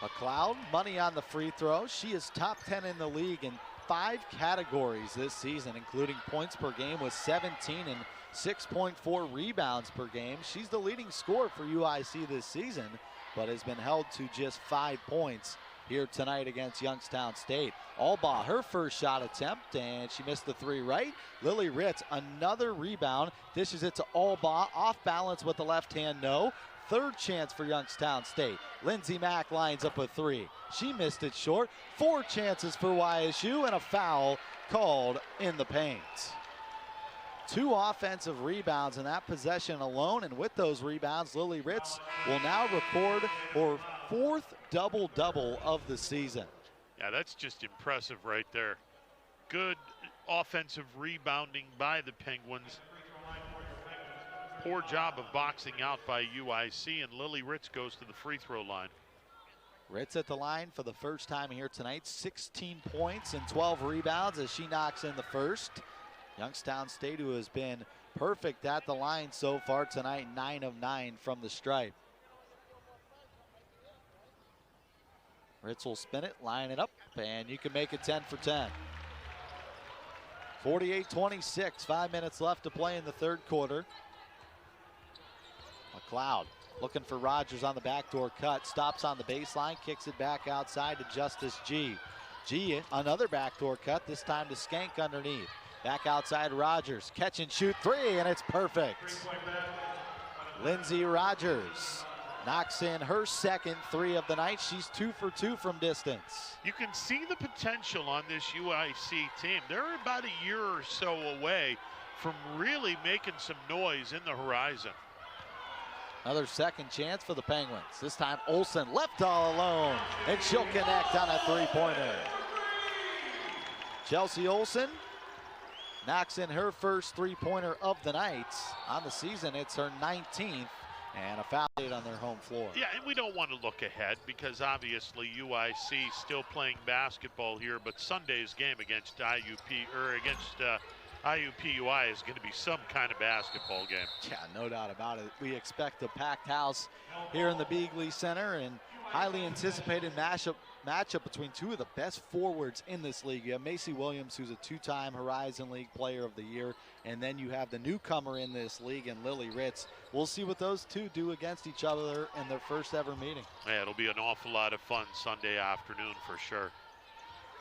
[SPEAKER 1] McLeod, money on the free throw. She is top 10 in the league in 5 categories this season, including points per game with 17 and 6.4 rebounds per game. She's the leading scorer for UIC this season, but has been held to just 5 points here tonight against Youngstown State. Albaugh, her first shot attempt, and she missed the three right. Lily Ritz, another rebound, dishes it to Albaugh, off balance with the left hand, no. Third chance for Youngstown State. Lindsay Mack lines up a three. She missed it short. 4 chances for YSU, and a foul called in the paint. 2 offensive rebounds in that possession alone, and with those rebounds, Lily Ritz will now record her 4th double-double of the season.
[SPEAKER 2] Yeah, that's just impressive right there. Good offensive rebounding by the Penguins. Poor job of boxing out by UIC, and Lily Ritz goes to the free throw line.
[SPEAKER 1] Ritz at the line for the first time here tonight. 16 points and 12 rebounds as she knocks in the first. Youngstown State, who has been perfect at the line so far tonight, 9 of 9 from the stripe. Ritz will spin it, line it up, and you can make it 10 for 10. 48-26, 5 minutes left to play in the third quarter. McLeod looking for Rogers on the backdoor cut, stops on the baseline, kicks it back outside to Justice G. G, another backdoor cut, this time to Skank underneath. Back outside Rogers, catch and shoot three, and it's perfect. Lindsay Rogers knocks in her second three of the night. She's 2 for 2 from distance.
[SPEAKER 2] You can see the potential on this UIC team. They're about a year or so away from really making some noise in the horizon.
[SPEAKER 1] Another second chance for the Penguins. This time Olsen left all alone, and she'll connect on a three-pointer. Chelsea Olsen knocks in her first three-pointer of the night. On the season, it's her 19th, and a foul on their home floor.
[SPEAKER 2] Yeah, and we don't want to look ahead because obviously UIC still playing basketball here, but Sunday's game against IUPUI is going to be some kind of basketball game.
[SPEAKER 1] Yeah, no doubt about it. We expect a packed house here in the Beagley Center, and highly anticipated matchup between 2 of the best forwards in this league. You have Macy Williams, who's a 2-time Horizon League Player of the Year, and then you have the newcomer in this league in Lily Ritz. We'll see what those two do against each other in their first ever meeting.
[SPEAKER 2] Yeah, it'll be an awful lot of fun Sunday afternoon for sure.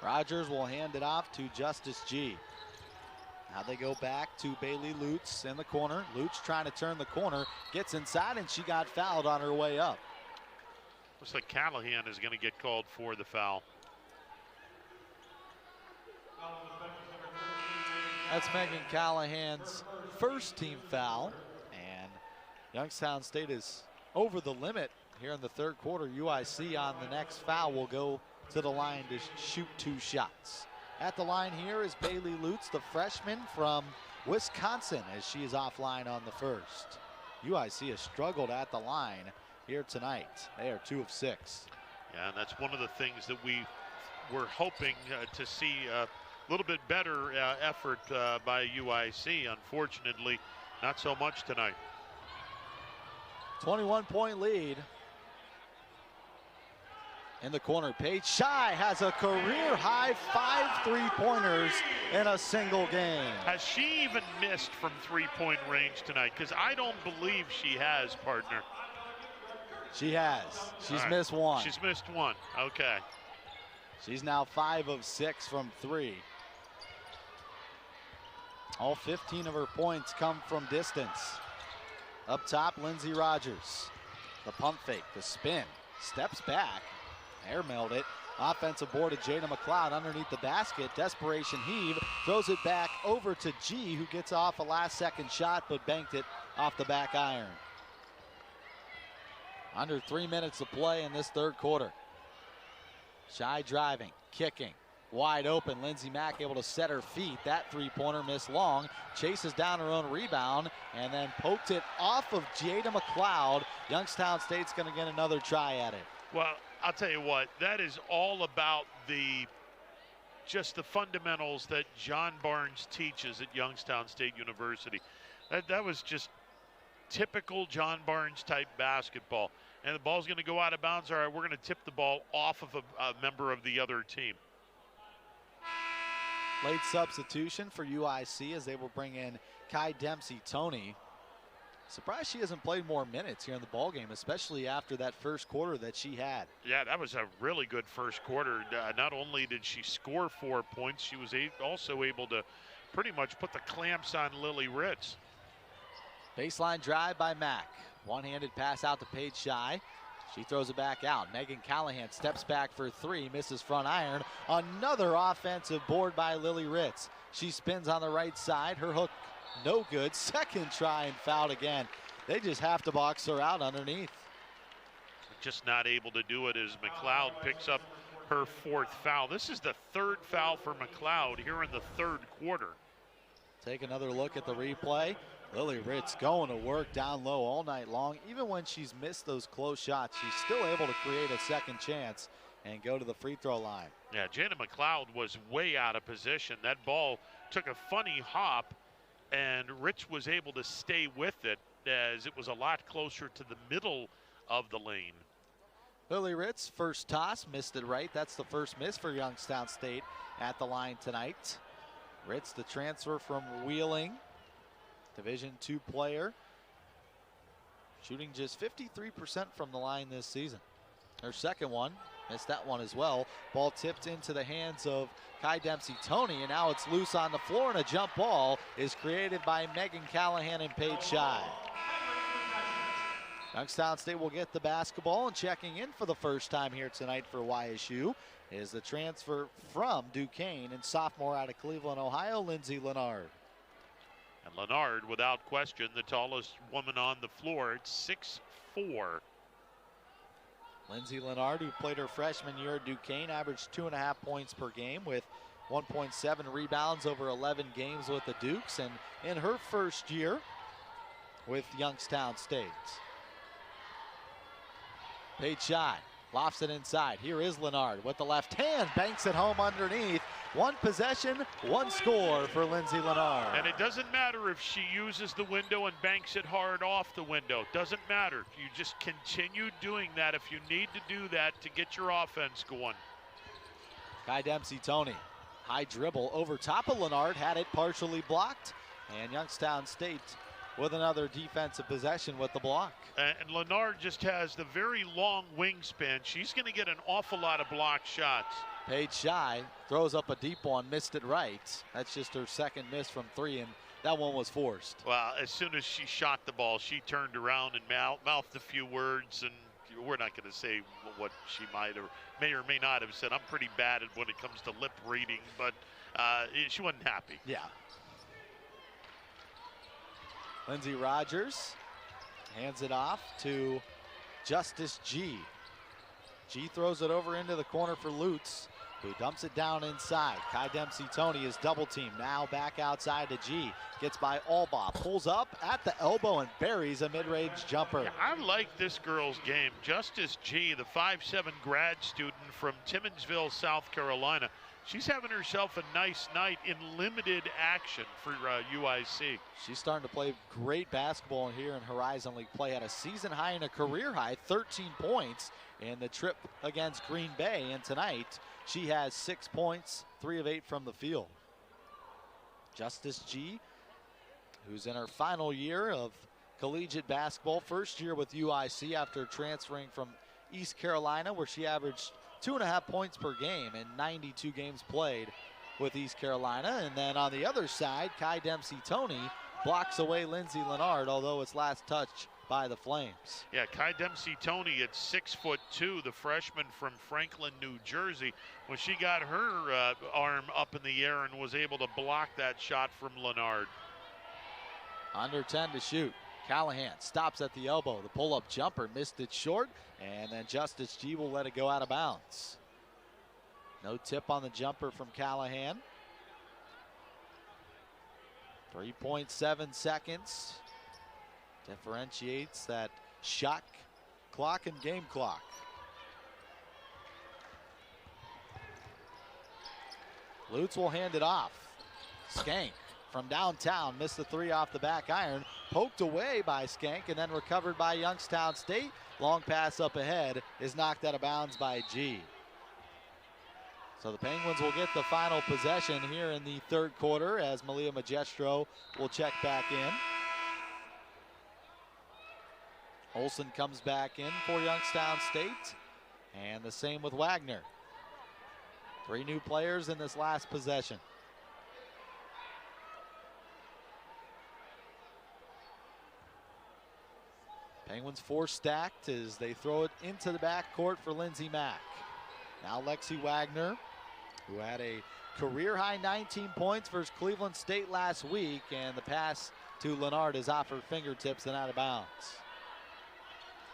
[SPEAKER 1] Rogers will hand it off to Justice G. Now they go back to Bailey Lutz in the corner. Lutz trying to turn the corner, gets inside, and she got fouled on her way up.
[SPEAKER 2] Looks like Callahan is going to get called for the foul.
[SPEAKER 1] That's Megan Callahan's first team foul, and Youngstown State is over the limit here in the third quarter. UIC on the next foul will go to the line to shoot 2 shots. At the line here is Bailey Lutz, the freshman from Wisconsin, as she is offline on the first. UIC has struggled at the line here tonight. They are 2 of 6.
[SPEAKER 2] Yeah, and that's one of the things that we were hoping to see a little bit better effort by UIC. Unfortunately, not so much tonight.
[SPEAKER 1] 21-point lead. In the corner, Paige Shy has a career-high 5 three-pointers in a single game.
[SPEAKER 2] Has she even missed from three-point range tonight? Because I don't believe she has, partner.
[SPEAKER 1] She has. She's missed 1.
[SPEAKER 2] She's missed 1. Okay.
[SPEAKER 1] She's now 5 of 6 from 3. All 15 of her points come from distance. Up top, Lindsay Rogers. The pump fake, the spin, steps back, Airmailed it. Offensive board to Jada McLeod underneath the basket. Desperation heave. Throws it back over to G, who gets off a last-second shot but banked it off the back iron. Under 3 minutes to play in this third quarter. Shy driving, kicking. Wide open, Lindsey Mack able to set her feet. That three-pointer missed long. Chases down her own rebound and then poked it off of Jada McLeod. Youngstown State's going to get another try at it.
[SPEAKER 2] Well, I'll tell you what, that is all about just the fundamentals that John Barnes teaches at Youngstown State University. That was just typical John Barnes type basketball. And the ball's going to go out of bounds. All right, we're going to tip the ball off of a member of the other team.
[SPEAKER 1] Late substitution for UIC as they will bring in Kai Dempsey-Tony. Surprised she hasn't played more minutes here in the ballgame, especially after that first quarter that she had.
[SPEAKER 2] Yeah, that was a really good first quarter. Not only did she score 4 points, she was also able to pretty much put the clamps on Lily Ritz.
[SPEAKER 1] Baseline drive by Mack. One-handed pass out to Paige Shy. She throws it back out. Megan Callahan steps back for three, misses front iron. Another offensive board by Lily Ritz. She spins on the right side. Her hook no good. Second try and fouled again. They just have to box her out underneath.
[SPEAKER 2] Just not able to do it as McLeod picks up her fourth foul. This is the third foul for McLeod here in the third quarter.
[SPEAKER 1] Take another look at the replay. Lily Ritz going to work down low all night long. Even when she's missed those close shots, she's still able to create a second chance and go to the free throw line.
[SPEAKER 2] Yeah, Jada McLeod was way out of position. That ball took a funny hop, and Ritz was able to stay with it as it was a lot closer to the middle of the lane.
[SPEAKER 1] Lily Ritz, first toss, missed it right. That's the first miss for Youngstown State at the line tonight. Ritz, the transfer from Wheeling. Division II player, shooting just 53% from the line this season. Her second one, missed that one as well. Ball tipped into the hands of Kai Dempsey-Tony, and now it's loose on the floor, and a jump ball is created by Megan Callahan and Paige Shy. Youngstown State will get the basketball, and checking in for the first time here tonight for YSU is the transfer from Duquesne and sophomore out of Cleveland, Ohio, Lindsay Leonard.
[SPEAKER 2] And Leonard, without question, the tallest woman on the floor at 6'4".
[SPEAKER 1] Lindsay Leonard, who played her freshman year at Duquesne, averaged 2.5 points per game with 1.7 rebounds over 11 games with the Dukes, and in her first year with Youngstown State. Paige Shy lofts it inside. Here is Leonard with the left hand, banks it home underneath. One possession, one score for Lindsay Leonard.
[SPEAKER 2] And it doesn't matter if she uses the window and banks it hard off the window. Doesn't matter. You just continue doing that if you need to do that to get your offense going.
[SPEAKER 1] Kai Dempsey-Tony, high dribble over top of Leonard, had it partially blocked. And Youngstown State with another defensive possession with the block.
[SPEAKER 2] And Leonard just has the very long wingspan. She's going to get an awful lot of blocked shots.
[SPEAKER 1] Paige Shy throws up a deep one, missed it right. That's just her second miss from three, and that one was forced.
[SPEAKER 2] Well, as soon as she shot the ball, she turned around and mouthed a few words, and we're not going to say what she may or may not have said. I'm pretty bad at when it comes to lip reading, but she wasn't happy.
[SPEAKER 1] Yeah. Lindsey Rogers hands it off to Justice G. G throws it over into the corner for Lutz, who dumps it down inside. Kai Dempsey-Tony is double teamed. Now back outside to G. Gets by Albaugh. Pulls up at the elbow and buries a mid-range jumper.
[SPEAKER 2] Yeah, I like this girl's game. Justice G, the 5'7" grad student from Timmonsville, South Carolina. She's having herself a nice night in limited action for UIC.
[SPEAKER 1] She's starting to play great basketball here in Horizon League play. Had a season high and a career high, 13 points in the trip against Green Bay. And tonight, she has 6 points, 3 of 8 from the field. Justice G, who's in her final year of collegiate basketball, first year with UIC after transferring from East Carolina, where she averaged 2.5 points per game in 92 games played with East Carolina. And then on the other side, Kai Dempsey-Tony blocks away Lindsay Leonard, although its last touch by the Flames.
[SPEAKER 2] Yeah, Kai Dempsey-Tony at 6'2", the freshman from Franklin, New Jersey. When she got her arm up in the air and was able to block that shot from Leonard.
[SPEAKER 1] Under 10 to shoot. Callahan stops at the elbow. The pull-up jumper missed it short, and then Justice G will let it go out of bounds. No tip on the jumper from Callahan. 3.7 seconds differentiates that shot clock and game clock. Lutz will hand it off. Skank from downtown missed the three off the back iron. Poked away by Skank and then recovered by Youngstown State. Long pass up ahead is knocked out of bounds by G. So the Penguins will get the final possession here in the third quarter as Malia Magestro will check back in. Olsen comes back in for Youngstown State, and the same with Wagner. 3 new players in this last possession. Penguins 4 stacked as they throw it into the backcourt for Lindsey Mack. Now Lexi Wagner, who had a career-high 19 points versus Cleveland State last week, and the pass to Leonard is off her fingertips and out of bounds.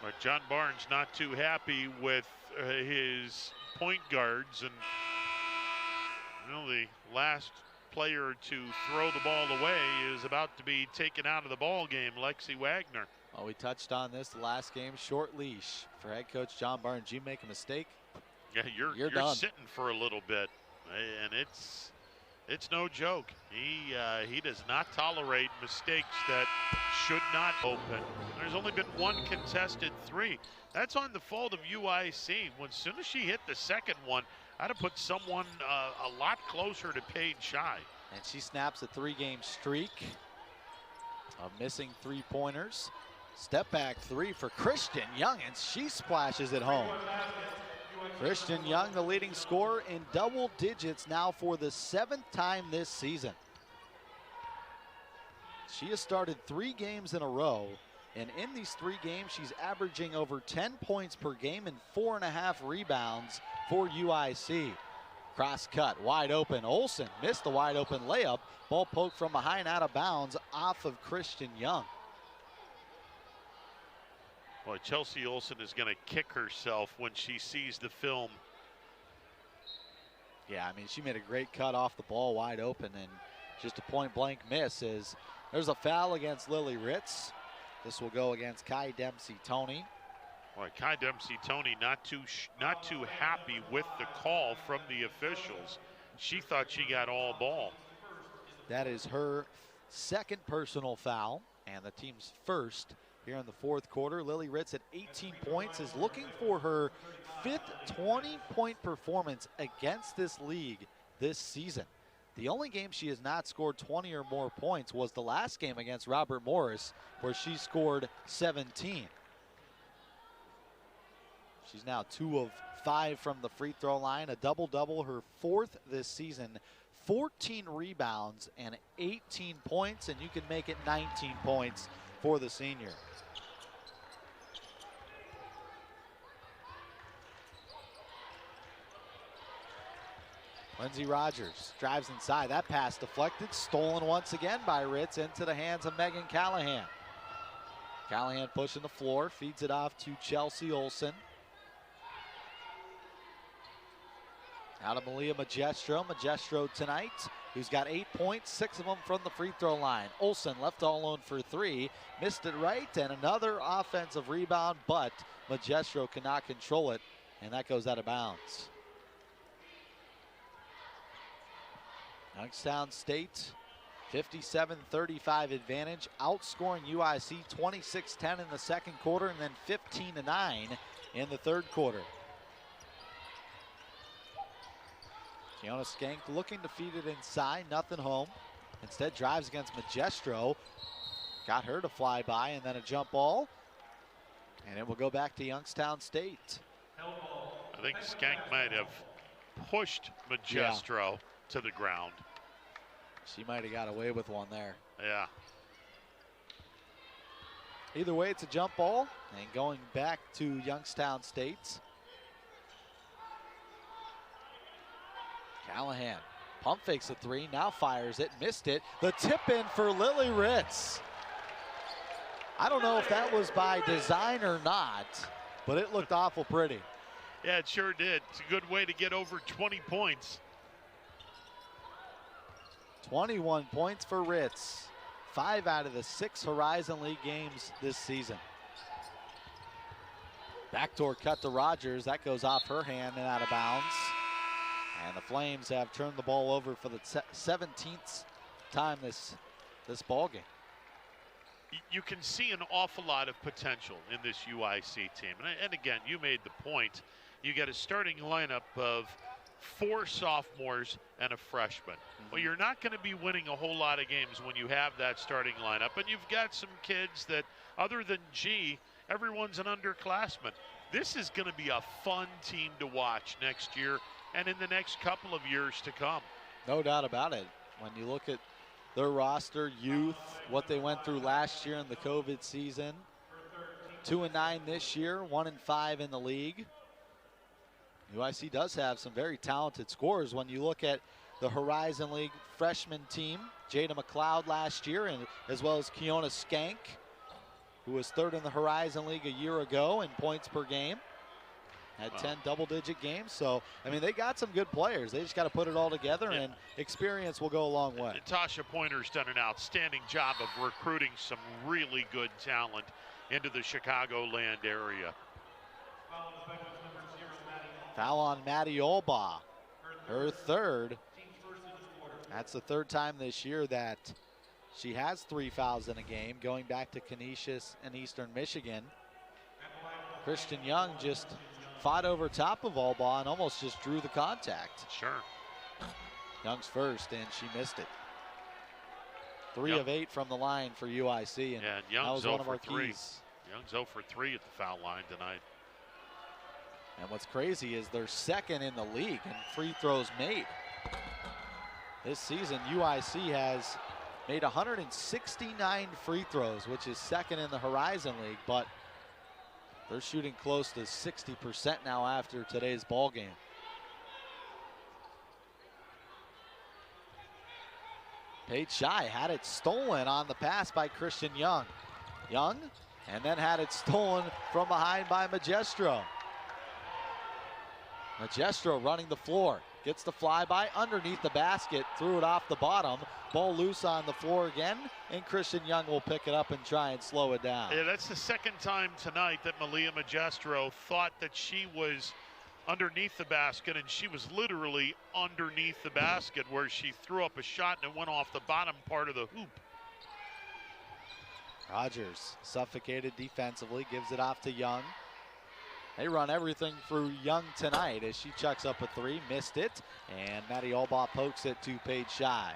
[SPEAKER 2] But John Barnes not too happy with his point guards, and the last player to throw the ball away is about to be taken out of the ball game, Lexi Wagner.
[SPEAKER 1] Well, we touched on this the last game, short leash for head coach John Barnes. You make a mistake,
[SPEAKER 2] yeah, you're
[SPEAKER 1] done.
[SPEAKER 2] sitting for a little bit, and it's no joke. He does not tolerate mistakes that should not open. There's only been 1 contested 3. That's on the fault of UIC. As soon as she hit the second one, I'd have put someone a lot closer to Paige Shy.
[SPEAKER 1] And she snaps a 3-game streak of missing 3-pointers. Step back 3 for Christian Young, and she splashes it home. Christian Young, the leading scorer in double digits now for the 7th time this season. She has started 3 games in a row, and in these 3 games, she's averaging over 10 points per game and 4.5 rebounds for UIC. Cross cut, wide open. Olsen missed the wide open layup. Ball poked from behind out of bounds off of Christian Young.
[SPEAKER 2] Boy, Chelsea Olsen is going to kick herself when she sees the film.
[SPEAKER 1] Yeah, I mean, she made a great cut off the ball wide open, and just a point-blank miss. As there's a foul against Lily Ritz. This will go against Kai Dempsey-Tony.
[SPEAKER 2] Boy, Kai Dempsey-Tony not too happy with the call from the officials. She thought she got all ball.
[SPEAKER 1] That is her 2nd personal foul, and the team's first here in the 4th quarter. Lily Ritz at 18 points is looking for her 5th 20-point performance against this league this season. The only game she has not scored 20 or more points was the last game against Robert Morris, where she scored 17. She's now 2 of 5 from the free throw line, a double-double, her 4th this season. 14 rebounds and 18 points, and you can make it 19 points for the senior. Lindsey Rogers drives inside. That pass deflected, stolen once again by Ritz into the hands of Megan Callahan. Callahan pushing the floor, feeds it off to Chelsea Olsen. Out of Malia Magestro. Magestro tonight, who's got 8 points, 6 of them from the free throw line. Olsen left all alone for 3, missed it right, and another offensive rebound, but Magestro cannot control it, and that goes out of bounds. Youngstown State, 57-35 advantage, outscoring UIC 26-10 in the 2nd quarter, and then 15-9 in the 3rd quarter. Kiona Skank looking to feed it inside, nothing home. Instead drives against Magestro. Got her to fly by, and then a jump ball. And it will go back to Youngstown State.
[SPEAKER 2] I think Skank might have pushed Magestro to the ground.
[SPEAKER 1] She might have got away with one there.
[SPEAKER 2] Yeah.
[SPEAKER 1] Either way, it's a jump ball. And going back to Youngstown State. Callahan pump fakes a three, now fires it, missed it. The tip in for Lily Ritz. I don't know if that was by design or not, but it looked awful pretty.
[SPEAKER 2] Yeah, it sure did. It's a good way to get over 20 points.
[SPEAKER 1] 21 points for Ritz. 5 out of the 6 Horizon League games this season. Backdoor cut to Rogers. That goes off her hand and out of bounds. And the Flames have turned the ball over for the 17th time this ball game.
[SPEAKER 2] You can see an awful lot of potential in this UIC team. And again, you made the point. You get a starting lineup of 4 sophomores and a freshman. Well, you're not going to be winning a whole lot of games when you have that starting lineup. And you've got some kids that, other than G, everyone's an underclassman. This is going to be a fun team to watch next year and in the next couple of years to come.
[SPEAKER 1] No doubt about it. When you look at their roster, youth, what they went through last year in the COVID season, 2-9 this year, 1-5 in the league. UIC does have some very talented scorers. When you look at the Horizon League freshman team, Jada McLeod last year, and as well as Kiona Skank, who was 3rd in the Horizon League a year ago in points per game. Had 10 double-digit games. So, I mean, they got some good players. They just got to put it all together, and experience will go a long way.
[SPEAKER 2] Tasha Pointer's done an outstanding job of recruiting some really good talent into the Chicagoland area.
[SPEAKER 1] Foul on Maddie Olbaugh, her 3rd. That's the 3rd time this year that she has 3 fouls in a game, going back to Canisius and Eastern Michigan. Christian Young just fought over top of Olbaugh and almost just drew the contact.
[SPEAKER 2] Sure.
[SPEAKER 1] Young's first, and she missed it. 3 of 8 from the line for UIC, and
[SPEAKER 2] Young's
[SPEAKER 1] that was
[SPEAKER 2] 0
[SPEAKER 1] one of
[SPEAKER 2] for
[SPEAKER 1] our
[SPEAKER 2] 3.
[SPEAKER 1] keys.
[SPEAKER 2] Young's 0 for 3 at the foul line tonight.
[SPEAKER 1] And what's crazy is they're 2nd in the league in free throws made. This season, UIC has made 169 free throws, which is 2nd in the Horizon League, but they're shooting close to 60% now after today's ball game. Paige Shy had it stolen on the pass by Christian Young. Young, and then had it stolen from behind by Magestro. Magestro running the floor, gets the flyby underneath the basket, threw it off the bottom. Ball loose on the floor again, and Christian Young will pick it up and try and slow it down.
[SPEAKER 2] Yeah, that's the 2nd time tonight that Malia Magestro thought that she was underneath the basket, and she was literally underneath the basket where she threw up a shot and it went off the bottom part of the hoop.
[SPEAKER 1] Rogers, suffocated defensively, gives it off to Young. They run everything through Young tonight as she chucks up a 3, missed it, and Maddie Olbaugh pokes it to Paige Shy.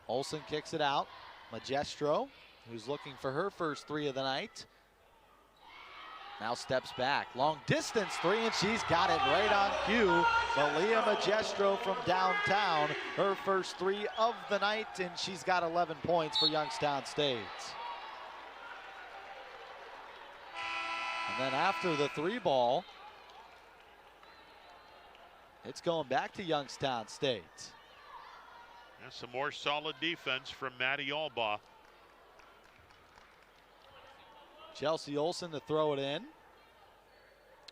[SPEAKER 1] Olsen kicks it out. Magestro, who's looking for her first 3 of the night, now steps back. Long distance 3, and she's got it right on cue. Malia Magestro from downtown, her first 3 of the night, and she's got 11 points for Youngstown State. And then after the 3 ball, it's going back to Youngstown State.
[SPEAKER 2] And some more solid defense from Maddie Olbaugh.
[SPEAKER 1] Chelsea Olsen to throw it in.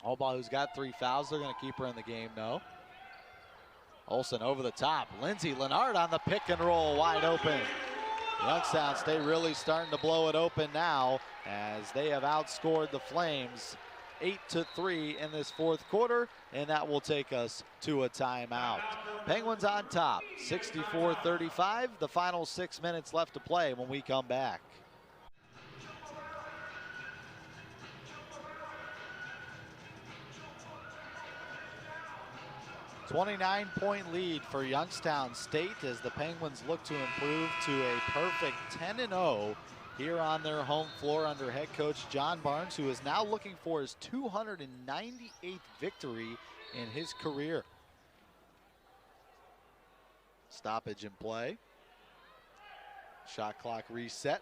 [SPEAKER 1] Olbaugh, who's got 3 fouls, they're going to keep her in the game, no. Olsen over the top. Lindsay Leonard on the pick and roll, wide open. Youngstown State really starting to blow it open now as they have outscored the Flames 8-3 in this 4th quarter, and that will take us to a timeout. Penguins on top, 64-35. The final 6 minutes left to play when we come back. 29-point lead for Youngstown State as the Penguins look to improve to a perfect 10-0 here on their home floor under head coach John Barnes, who is now looking for his 298th victory in his career. Stoppage in play. Shot clock reset.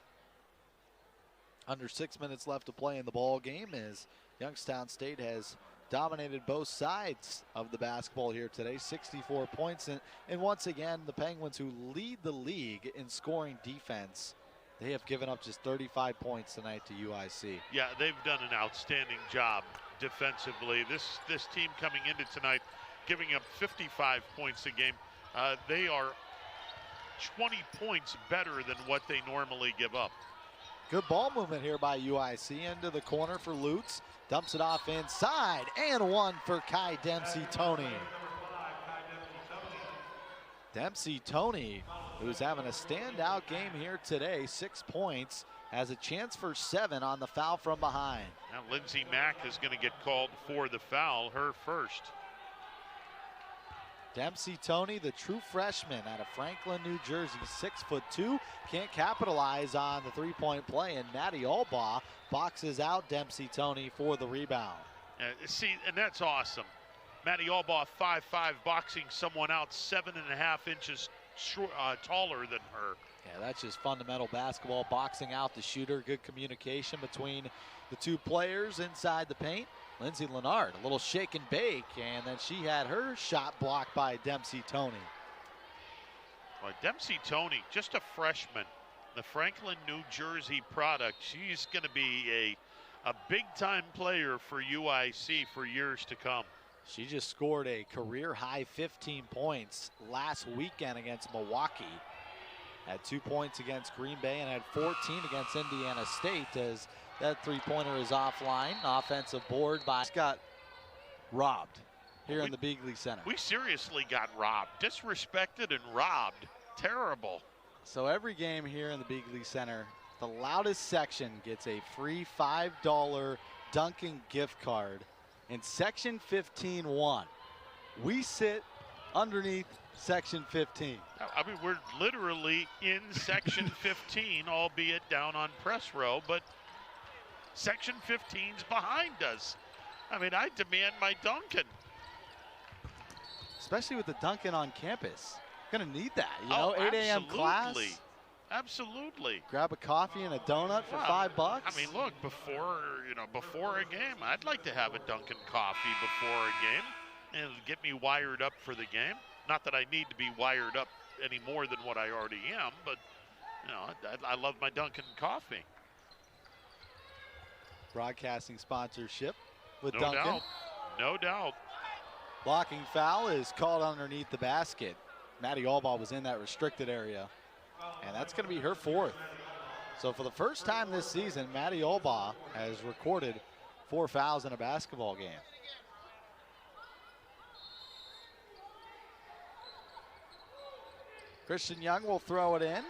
[SPEAKER 1] Under 6 minutes left to play in the ball game as Youngstown State has dominated both sides of the basketball here today. 64 points. And once again, the Penguins, who lead the league in scoring defense, they have given up just 35 points tonight to UIC.
[SPEAKER 2] Yeah, they've done an outstanding job defensively. This team coming into tonight, giving up 55 points a game. They are 20 points better than what they normally give up.
[SPEAKER 1] Good ball movement here by UIC into the corner for Lutz. Dumps it off inside, and one for Kai Dempsey-Tony. Dempsey-Tony, who's having a standout game here today, 6 points, has a chance for 7 on the foul from behind.
[SPEAKER 2] Now Lindsey Mack is going to get called for the foul, her first.
[SPEAKER 1] Dempsey-Tony, the true freshman out of Franklin, New Jersey, 6'2", can't capitalize on the three-point play, and Maddie Albaugh boxes out Dempsey-Tony for the rebound.
[SPEAKER 2] See, and that's awesome. Maddie Albaugh, 5'5", boxing someone out 7.5 inches taller than her.
[SPEAKER 1] Yeah, that's just fundamental basketball, boxing out the shooter. Good communication between the two players inside the paint. Lindsay Leonard, a little shake and bake, and then she had her shot blocked by Dempsey-Tony.
[SPEAKER 2] Well, Dempsey-Tony, just a freshman, the Franklin, New Jersey product. She's going to be a big-time player for UIC for years to come.
[SPEAKER 1] She just scored a career-high 15 points last weekend against Milwaukee. Had 2 points against Green Bay and had 14 against Indiana State, as that three-pointer is offline. Offensive board by got robbed here in the Beagley Center.
[SPEAKER 2] We seriously got robbed, disrespected and robbed. Terrible.
[SPEAKER 1] So every game here in the Beagley Center, the loudest section gets a free $5 Dunkin' gift card. In section 15-1, we sit underneath section 15.
[SPEAKER 2] I mean, we're literally in section 15, albeit down on press row, but section 15's behind us. I mean, I demand my Dunkin'.
[SPEAKER 1] Especially with the Dunkin' on campus. Gonna need that, you know, 8 a.m. class.
[SPEAKER 2] Absolutely.
[SPEAKER 1] Grab a coffee and a donut for $5.
[SPEAKER 2] I mean, look, before a game, I'd like to have a Dunkin' coffee before a game and get me wired up for the game. Not that I need to be wired up any more than what I already am, but you know, I love my Dunkin' coffee.
[SPEAKER 1] Broadcasting sponsorship with
[SPEAKER 2] No
[SPEAKER 1] Dunkin'.
[SPEAKER 2] doubt. No doubt.
[SPEAKER 1] Blocking foul is called underneath the basket. Maddie Albaugh was in that restricted area, and that's going to be her 4th. So for the first time this season, Maddie Albaugh has recorded 4 fouls in a basketball game. Christian Young will throw it in.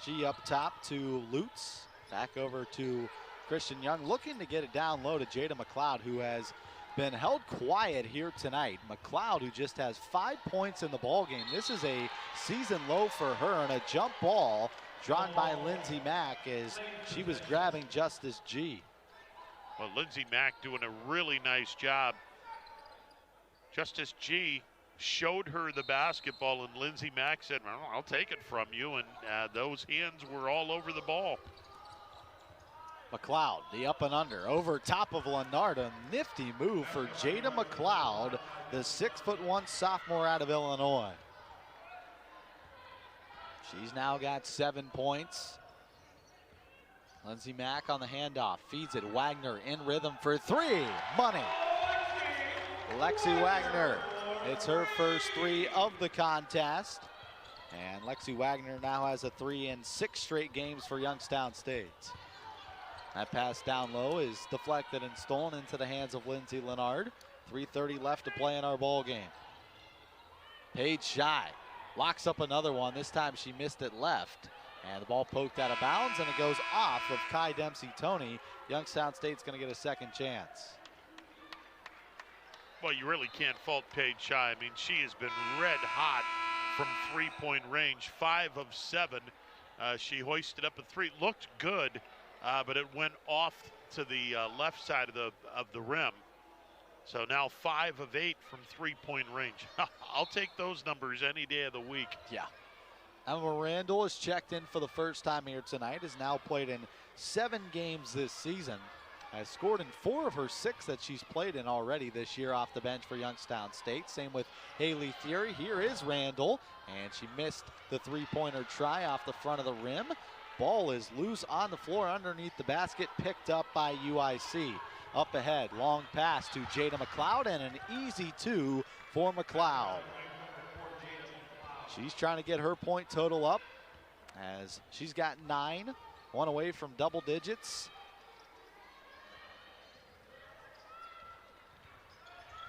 [SPEAKER 1] G up top to Lutz. Back over to Christian Young, looking to get it down low to Jada McLeod, who has been held quiet here tonight. McLeod, who just has 5 points in the ball game. This is a season low for her, and a jump ball drawn by Lindsey Mack as she was grabbing Justice G.
[SPEAKER 2] Well, Lindsey Mack doing a really nice job. Justice G showed her the basketball, and Lindsey Mack said, well, I'll take it from you, and those hands were all over the ball.
[SPEAKER 1] McLeod, the up and under, over top of Leonard. A nifty move for Jada McLeod, the 6'1" sophomore out of Illinois. She's now got 7 points. Lindsey Mack on the handoff, feeds it. Wagner in rhythm for 3. Money. Lexi Wagner, it's her first 3 of the contest. And Lexi Wagner now has a 3 in 6 straight games for Youngstown State. That pass down low is deflected and stolen into the hands of Lindsay Leonard. 3:30 left to play in our ball game. Paige Shy locks up another one. This time she missed it left. And the ball poked out of bounds, and it goes off of Kai Dempsey-Tony. Youngstown State's going to get a second chance.
[SPEAKER 2] Well, you really can't fault Paige Shy. I mean, she has been red hot from three-point range. 5 of 7. She hoisted up a 3. Looked good. But it went off to the left side of the rim. So now 5 of 8 from three-point range. I'll take those numbers any day of the week.
[SPEAKER 1] Yeah. Emma Randall is checked in for the first time here tonight, has now played in 7 games this season, has scored in 4 of her 6 that she's played in already this year off the bench for Youngstown State. Same with Haley Theory. Here is Randall, and she missed the three-pointer try off the front of the rim. Ball is loose on the floor underneath the basket, picked up by UIC. Up ahead, long pass to Jada McLeod, and an easy 2 for McLeod. She's trying to get her point total up as she's got 9, 1 away from double digits.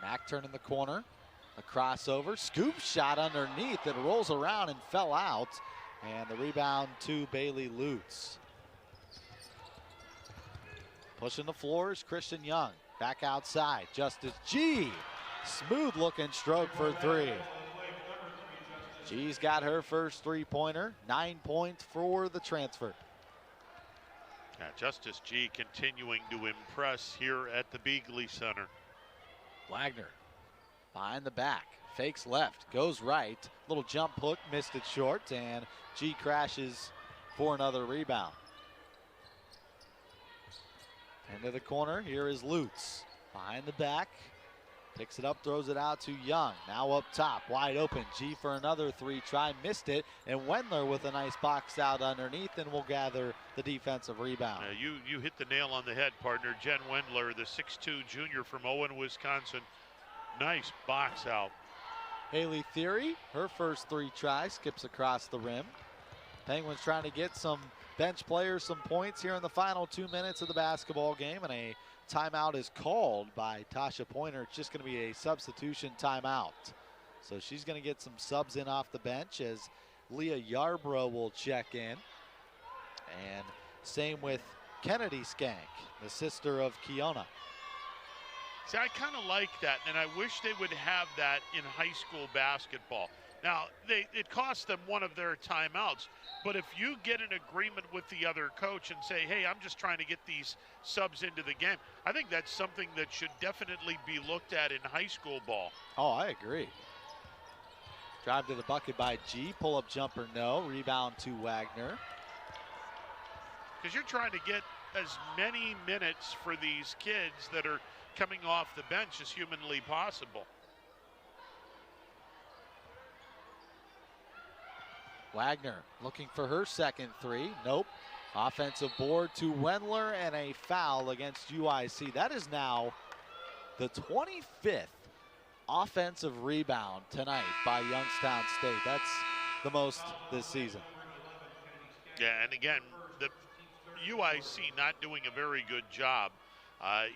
[SPEAKER 1] Mack turning the corner, a crossover, scoop shot underneath. It rolls around and fell out, and the rebound to Bailey Lutz. Pushing the floor is Christian Young. Back outside, Justice G. Smooth looking stroke for 3. G's got her first three-pointer, 9 points for the transfer.
[SPEAKER 2] Yeah, Justice G continuing to impress here at the Beagley Center.
[SPEAKER 1] Wagner behind the back, fakes left, goes right, little jump hook, missed it short, and G crashes for another rebound. Into the corner, here is Lutz. Behind the back, picks it up, throws it out to Young. Now up top, wide open, G for another 3 try, missed it, and Wendler with a nice box out underneath, and will gather the defensive rebound.
[SPEAKER 2] You hit the nail on the head, partner. Jen Wendler, the 6'2 junior from Owen, Wisconsin. Nice box out.
[SPEAKER 1] Haley Theory, her first 3 tries, skips across the rim. Penguins trying to get some bench players some points here in the final 2 minutes of the basketball game, and a timeout is called by Tasha Pointer. It's just going to be a substitution timeout. So she's going to get some subs in off the bench as Leah Yarbrough will check in. And same with Kennedy Skank, the sister of Kiona.
[SPEAKER 2] See, I kind of like that, and I wish they would have that in high school basketball. Now, it costs them one of their timeouts, but if you get an agreement with the other coach and say, hey, I'm just trying to get these subs into the game, I think that's something that should definitely be looked at in high school ball.
[SPEAKER 1] Oh, I agree. Drive to the bucket by G, pull-up jumper, no. Rebound to Wagner.
[SPEAKER 2] Because you're trying to get as many minutes for these kids that are coming off the bench as humanly possible.
[SPEAKER 1] Wagner looking for her second 3. Nope. Offensive board to Wendler and a foul against UIC. That is now the 25th offensive rebound tonight by Youngstown State. That's the most this season.
[SPEAKER 2] Yeah, and again, the UIC not doing a very good job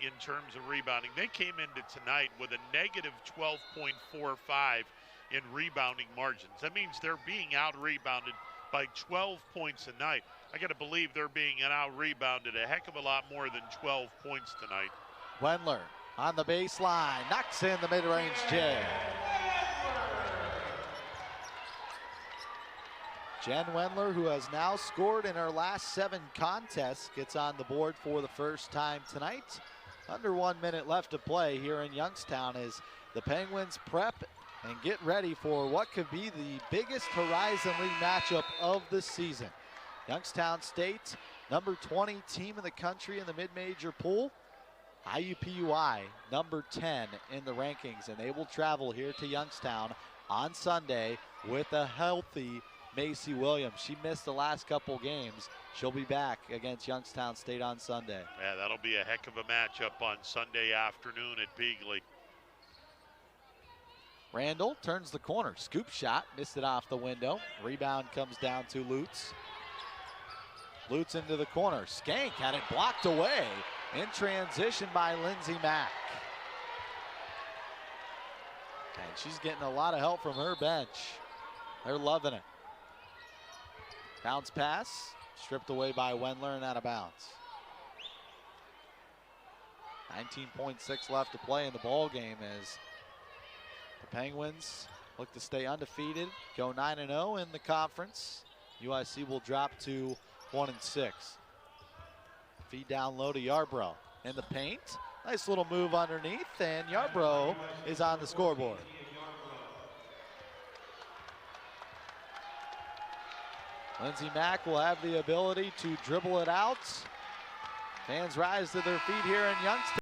[SPEAKER 2] in terms of rebounding. They came into tonight with a negative 12.45 in rebounding margins. That means they're being out-rebounded by 12 points a night. I got to believe they're being out-rebounded a heck of a lot more than 12 points tonight.
[SPEAKER 1] Wendler on the baseline, knocks in the mid-range jam. Jen Wendler, who has now scored in her last 7 contests, gets on the board for the first time tonight. Under 1 minute left to play here in Youngstown as the Penguins prep and get ready for what could be the biggest Horizon League matchup of the season. Youngstown State, number 20 team in the country in the mid-major pool. IUPUI, number 10 in the rankings, and they will travel here to Youngstown on Sunday with a healthy Macy Williams. She missed the last couple games. She'll be back against Youngstown State on Sunday.
[SPEAKER 2] Yeah, that'll be a heck of a matchup on Sunday afternoon at Beagley.
[SPEAKER 1] Randall turns the corner, scoop shot, missed it off the window. Rebound comes down to Lutz. Lutz into the corner, Skank had it blocked away in transition by Lindsay Mack. And she's getting a lot of help from her bench. They're loving it. Bounce pass, stripped away by Wendler and out of bounds. 19.6 left to play in the ball game as the Penguins look to stay undefeated, go 9-0 in the conference. UIC will drop to 1-6. Feed down low to Yarbrough in the paint. Nice little move underneath, and Yarbrough is on the scoreboard. Lindsey Mack will have the ability to dribble it out. Fans rise to their feet here in Youngstown.